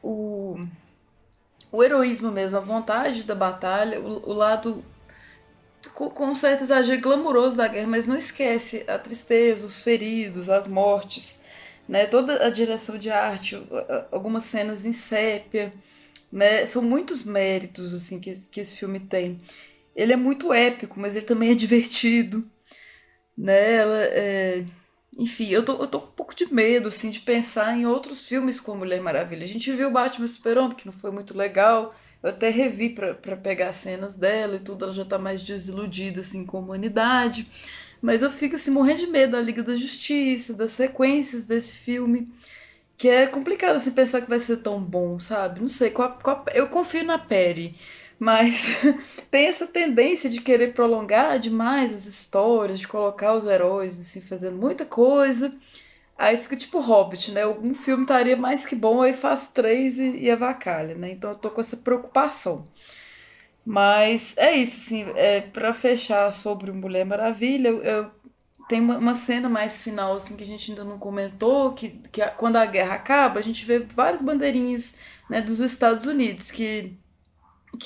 J: o heroísmo mesmo, a vontade da batalha, o lado com um certo exagero glamouroso da guerra, mas não esquece a tristeza, os feridos, as mortes, né? Toda a direção de arte, algumas cenas em sépia, né? São muitos méritos assim que esse filme tem. Ele é muito épico, mas ele também é divertido, né? Enfim, eu tô com um pouco de medo assim, de pensar em outros filmes com Mulher Maravilha. A gente viu Batman e Super-Homem, que não foi muito legal. Eu até revi pra pegar cenas dela e tudo, ela já tá mais desiludida assim, com a humanidade. Mas eu fico assim, morrendo de medo da Liga da Justiça, das sequências desse filme, que é complicado assim, pensar que vai ser tão bom, sabe? Não sei, eu confio na Perry, mas tem essa tendência de querer prolongar demais as histórias, de colocar os heróis assim, fazendo muita coisa. Aí fica tipo Hobbit, né? Um filme estaria mais que bom, aí faz 3 e avacalha, né? Então eu tô com essa preocupação. Mas é isso, assim, pra fechar sobre Mulher Maravilha, tem uma cena mais final, assim, que a gente ainda não comentou, quando a guerra acaba, a gente vê várias bandeirinhas, né, dos Estados Unidos, que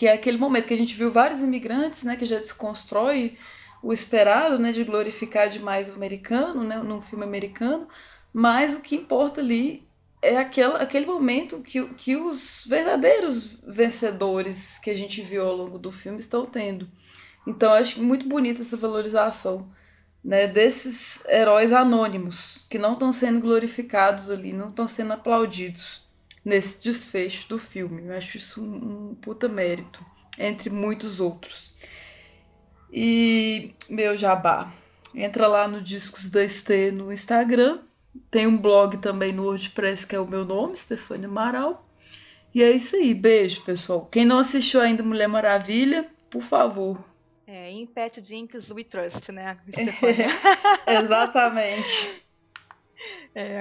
J: é aquele momento que a gente viu vários imigrantes, né, que já desconstrói o esperado, né, de glorificar demais o americano, né, num filme americano, mas o que importa ali é aquele momento que os verdadeiros vencedores que a gente viu ao longo do filme estão tendo. Então eu acho muito bonita essa valorização, né, desses heróis anônimos que não estão sendo glorificados ali, não estão sendo aplaudidos nesse desfecho do filme. Eu acho isso um puta mérito, entre muitos outros. E meu jabá, entra lá no Discos da Estê no Instagram, tem um blog também no WordPress que é o meu nome, Stefania Amaral. E é isso aí, beijo pessoal. Quem não assistiu ainda Mulher Maravilha, por favor.
K: Em Patty Jenkins We Trust, né, Stefania?
J: Exatamente.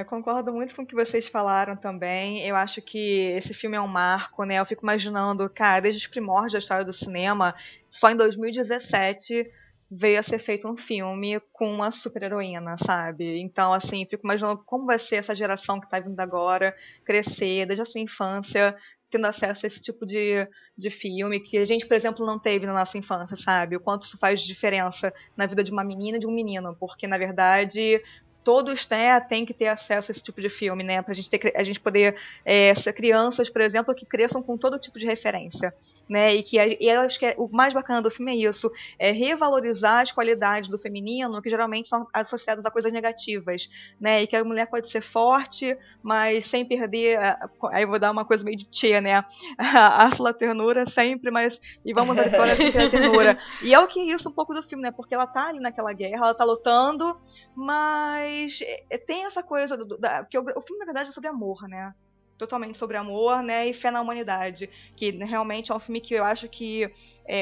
K: Concordo muito com o que vocês falaram também. Eu acho que esse filme é um marco, né? Eu fico imaginando, cara, desde os primórdios da história do cinema, só em 2017 veio a ser feito um filme com uma super-heroína, sabe? Então, assim, fico imaginando como vai ser essa geração que tá vindo agora crescer, desde a sua infância, tendo acesso a esse tipo de filme que a gente, por exemplo, não teve na nossa infância, sabe? O quanto isso faz diferença na vida de uma menina e de um menino, porque, na verdade, todos, né, têm que ter acesso a esse tipo de filme, né, pra a gente poder ser crianças, por exemplo, que cresçam com todo tipo de referência, né, e eu acho que o mais bacana do filme é isso, revalorizar as qualidades do feminino, que geralmente são associadas a coisas negativas, né, e que a mulher pode ser forte, mas sem perder, aí eu vou dar uma coisa meio de tchê, né, a sua ternura sempre, mas, e vamos à vitória sem ter a ternura, e é o que é isso um pouco do filme, né, porque ela tá ali naquela guerra, ela tá lutando, mas tem essa coisa que o filme na verdade é sobre amor, né? Totalmente sobre amor, né? E fé na humanidade, que realmente é um filme que eu acho que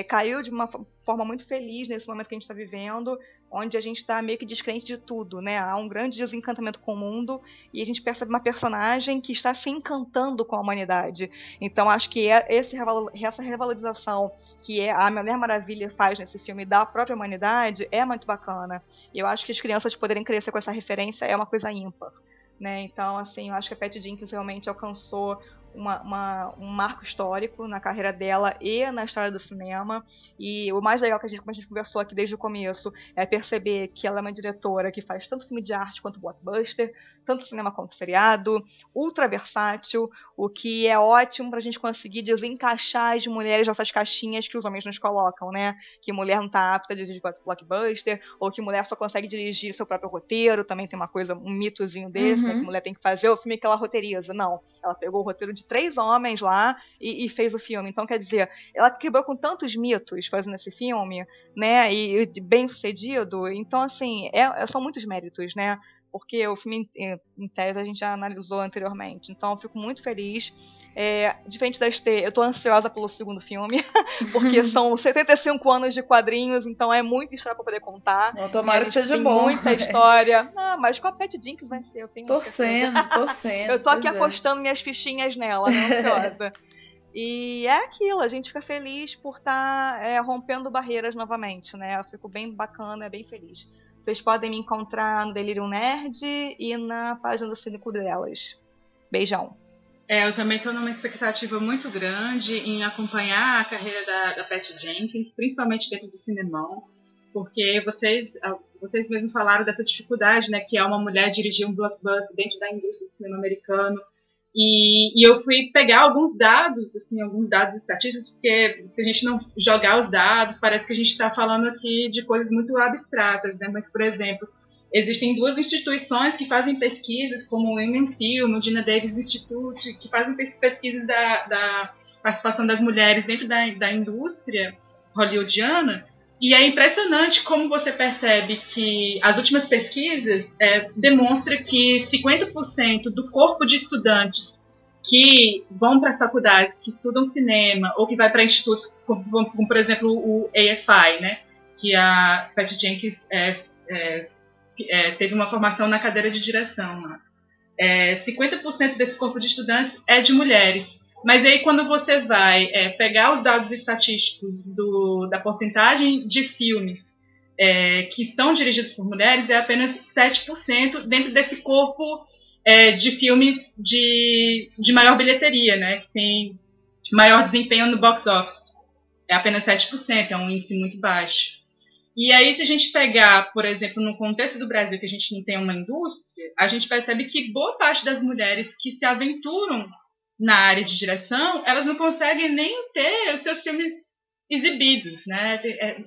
K: caiu de uma forma muito feliz nesse momento que a gente está vivendo, onde a gente está meio que descrente de tudo, né? Há um grande desencantamento com o mundo e a gente percebe uma personagem que está se encantando com a humanidade. Então acho que essa revalorização que a Mulher Maravilha faz nesse filme da própria humanidade é muito bacana. E eu acho que as crianças poderem crescer com essa referência é uma coisa ímpar, né? Então, assim, eu acho que a Patty Jenkins realmente alcançou um marco histórico na carreira dela e na história do cinema. E o mais legal, como a gente conversou aqui desde o começo, é perceber que ela é uma diretora que faz tanto filme de arte quanto blockbuster, tanto cinema quanto seriado, ultra versátil, o que é ótimo pra gente conseguir desencaixar as mulheres dessas caixinhas que os homens nos colocam, né? Que mulher não tá apta a dirigir blockbuster, ou que mulher só consegue dirigir seu próprio roteiro, também tem um mitozinho desse, né? Que mulher tem que fazer o filme que ela roteiriza. Não, ela pegou o roteiro de 3 homens lá e fez o filme. Então, quer dizer, ela quebrou com tantos mitos fazendo esse filme, né? E bem sucedido. Então, assim, são muitos méritos, né? porque o filme, em tese, a gente já analisou anteriormente. Então, eu fico muito feliz. Diferente da Estê, eu tô ansiosa pelo segundo filme, porque são 75 anos de quadrinhos, então é muita história pra poder contar.
J: Tomara que seja bom.
K: Muita história. Mas com a Patty Jenkins vai ser, eu tenho
J: torcendo.
K: Eu tô aqui apostando minhas fichinhas nela, né, ansiosa. E é aquilo, a gente fica feliz por estar rompendo barreiras novamente, né? Eu fico bem bacana, bem feliz. Vocês podem me encontrar no Delirium Nerd e na página do Cine Clube delas. Beijão.
L: Eu também estou numa expectativa muito grande em acompanhar a carreira da Patty Jenkins, principalmente dentro do cinemão, porque vocês mesmos falaram dessa dificuldade, né, que é uma mulher dirigir um blockbuster dentro da indústria do cinema americano. E eu fui pegar alguns dados estatísticos, porque se a gente não jogar os dados, parece que a gente está falando aqui de coisas muito abstratas, né? Mas, por exemplo, existem 2 instituições que fazem pesquisas, como o Women Film, o Gina Davis Institute, que fazem pesquisas da participação das mulheres dentro da indústria hollywoodiana. E é impressionante como você percebe que as últimas pesquisas demonstram que 50% do corpo de estudantes que vão para as faculdades, que estudam cinema, ou que vai para institutos, como por exemplo o AFI, né, que a Patty Jenkins teve uma formação na cadeira de direção. 50% desse corpo de estudantes é de mulheres. Mas aí quando você vai pegar os dados estatísticos da porcentagem de filmes que são dirigidos por mulheres, é apenas 7% dentro desse corpo de filmes de maior bilheteria, né, que tem maior desempenho no box office. É apenas 7%, é um índice muito baixo. E aí, se a gente pegar, por exemplo, no contexto do Brasil, que a gente não tem uma indústria, a gente percebe que boa parte das mulheres que se aventuram na área de direção, elas não conseguem nem ter os seus filmes exibidos, né?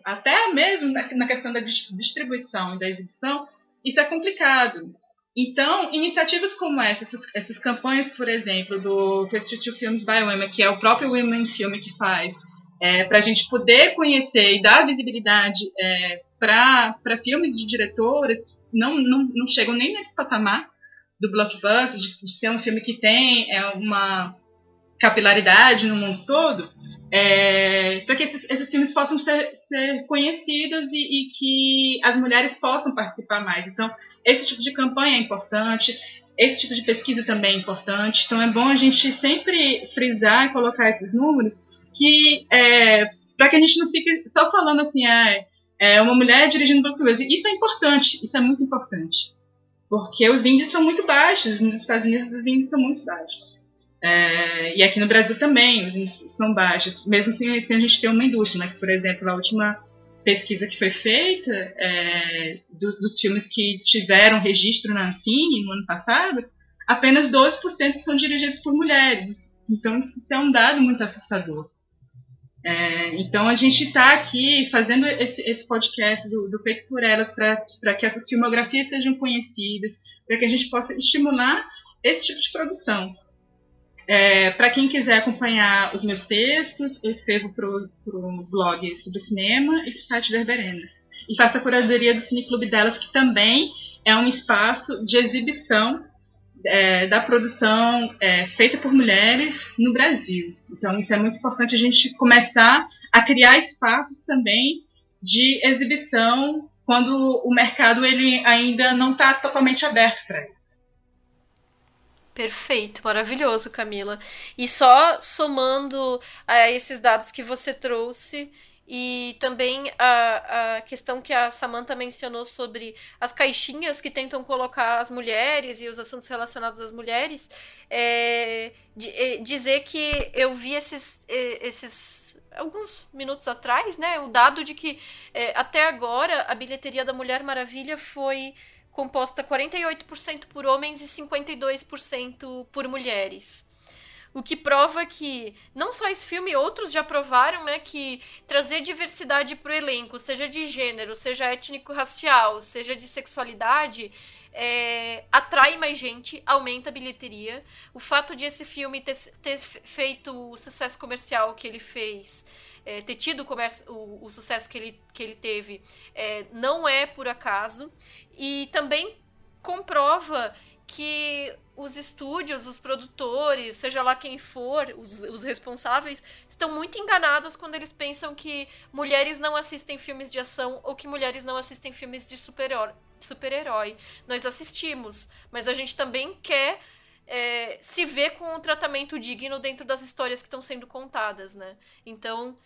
L: Até mesmo na questão da distribuição e da exibição, isso é complicado. Então, iniciativas como essas campanhas, por exemplo, do 52 Films by Women, que é o próprio Women Film que faz, para a gente poder conhecer e dar visibilidade para filmes de diretoras que não chegam nem nesse patamar do blockbuster, de ser um filme que tem uma capilaridade no mundo todo, para que esses filmes possam ser conhecidos e que as mulheres possam participar mais. Então, esse tipo de campanha é importante, esse tipo de pesquisa também é importante. Então, é bom a gente sempre frisar e colocar esses números, para que a gente não fique só falando assim, uma mulher dirigindo blockbuster. Isso é importante, isso é muito importante. Porque os índices são muito baixos, nos Estados Unidos os índices são muito baixos. E aqui no Brasil também os índices são baixos, mesmo sem a gente ter uma indústria. Mas, por exemplo, a última pesquisa que foi feita dos filmes que tiveram registro na Ancine no ano passado, apenas 12% são dirigidos por mulheres. Então isso é um dado muito assustador. Então a gente está aqui fazendo esse podcast do Feito por Elas para que essas filmografias sejam conhecidas, para que a gente possa estimular esse tipo de produção. Para quem quiser acompanhar os meus textos, eu escrevo para o blog sobre cinema e para o site Verberendas. E faço a curadoria do Cine Clube delas, que também é um espaço de exibição da produção feita por mulheres no Brasil. Então isso é muito importante a gente começar a criar espaços também de exibição quando o mercado ele ainda não está totalmente aberto para isso.
I: Perfeito, maravilhoso, Camila. E só somando a esses dados que você trouxe, e também a questão que a Samantha mencionou sobre as caixinhas que tentam colocar as mulheres e os assuntos relacionados às mulheres, dizer que eu vi esses alguns minutos atrás, né, o dado de que até agora a bilheteria da Mulher Maravilha foi composta 48% por homens e 52% por mulheres. O que prova que, não só esse filme, outros já provaram, né, que trazer diversidade para o elenco, seja de gênero, seja étnico-racial, seja de sexualidade, atrai mais gente, aumenta a bilheteria. O fato de esse filme ter feito o sucesso comercial que ele fez, ter tido o sucesso que ele teve, não é por acaso. E também comprova que os estúdios, os produtores, seja lá quem for, os responsáveis, estão muito enganados quando eles pensam que mulheres não assistem filmes de ação ou que mulheres não assistem filmes de super-herói. Nós assistimos, mas a gente também quer se ver com um tratamento digno dentro das histórias que estão sendo contadas, né? Então,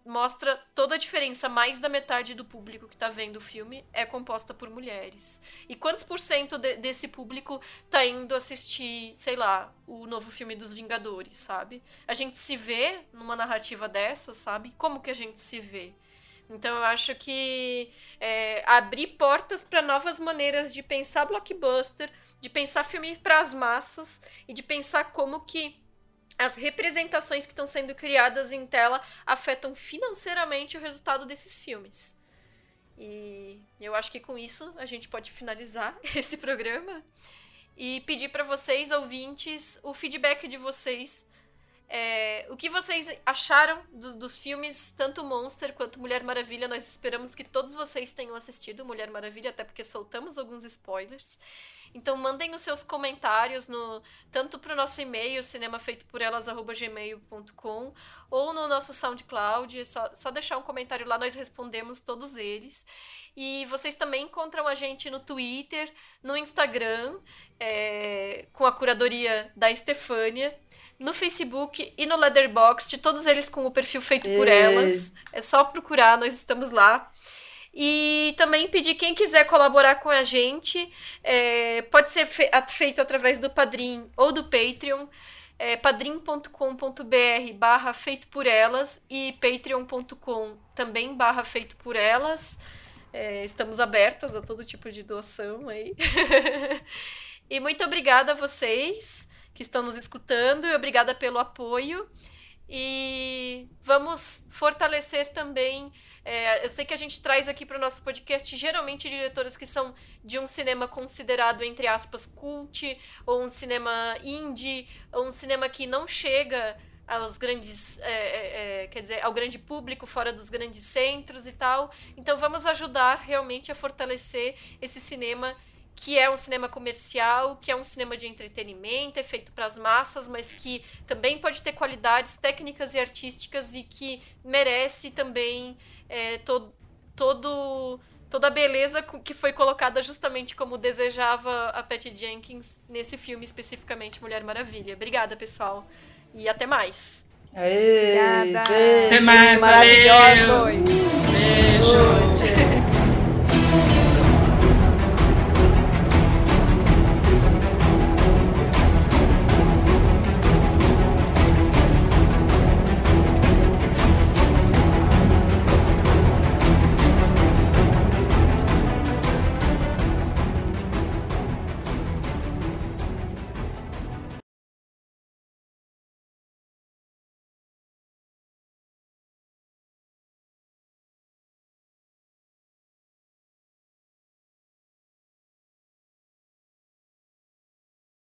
I: mostra toda a diferença. Mais da metade do público que tá vendo o filme é composta por mulheres. E quantos % desse público tá indo assistir, sei lá, o novo filme dos Vingadores, sabe? A gente se vê numa narrativa dessa, sabe? Como que a gente se vê? Então eu acho que abrir portas para novas maneiras de pensar blockbuster, de pensar filme para as massas e de pensar como que as representações que estão sendo criadas em tela afetam financeiramente o resultado desses filmes. E eu acho que com isso a gente pode finalizar esse programa e pedir para vocês, ouvintes, o feedback de vocês. O que vocês acharam dos filmes, tanto Monster quanto Mulher Maravilha. Nós esperamos que todos vocês tenham assistido Mulher Maravilha, até porque soltamos alguns spoilers. Então mandem os seus comentários tanto para o nosso e-mail, cinemafeitoporelas@gmail.com, ou no nosso SoundCloud. É só deixar um comentário lá, nós respondemos todos eles. E vocês também encontram a gente no Twitter, no Instagram, com a curadoria da Estefânia, no Facebook e no Letterboxd, todos eles com o perfil Feito por Elas. É só procurar, nós estamos lá. E também pedir quem quiser colaborar com a gente, pode ser feito através do Padrim ou do Patreon, padrim.com.br/feito por elas e patreon.com também /feito por elas. Estamos abertas a todo tipo de doação aí. E muito obrigada a vocês que estão nos escutando e obrigada pelo apoio. E vamos fortalecer também. Eu sei que a gente traz aqui para o nosso podcast geralmente diretoras que são de um cinema considerado, entre aspas, cult, ou um cinema indie, ou um cinema que não chega aos grandes, quer dizer, ao grande público fora dos grandes centros e tal. Então vamos ajudar realmente a fortalecer esse cinema que é um cinema comercial, que é um cinema de entretenimento, é feito para as massas, mas que também pode ter qualidades técnicas e artísticas e que merece também toda a beleza que foi colocada justamente como desejava a Patty Jenkins nesse filme, especificamente Mulher Maravilha. Obrigada, pessoal, e até mais.
J: Obrigada.
K: Até
L: mais,
K: maravilhoso.
L: Beijo.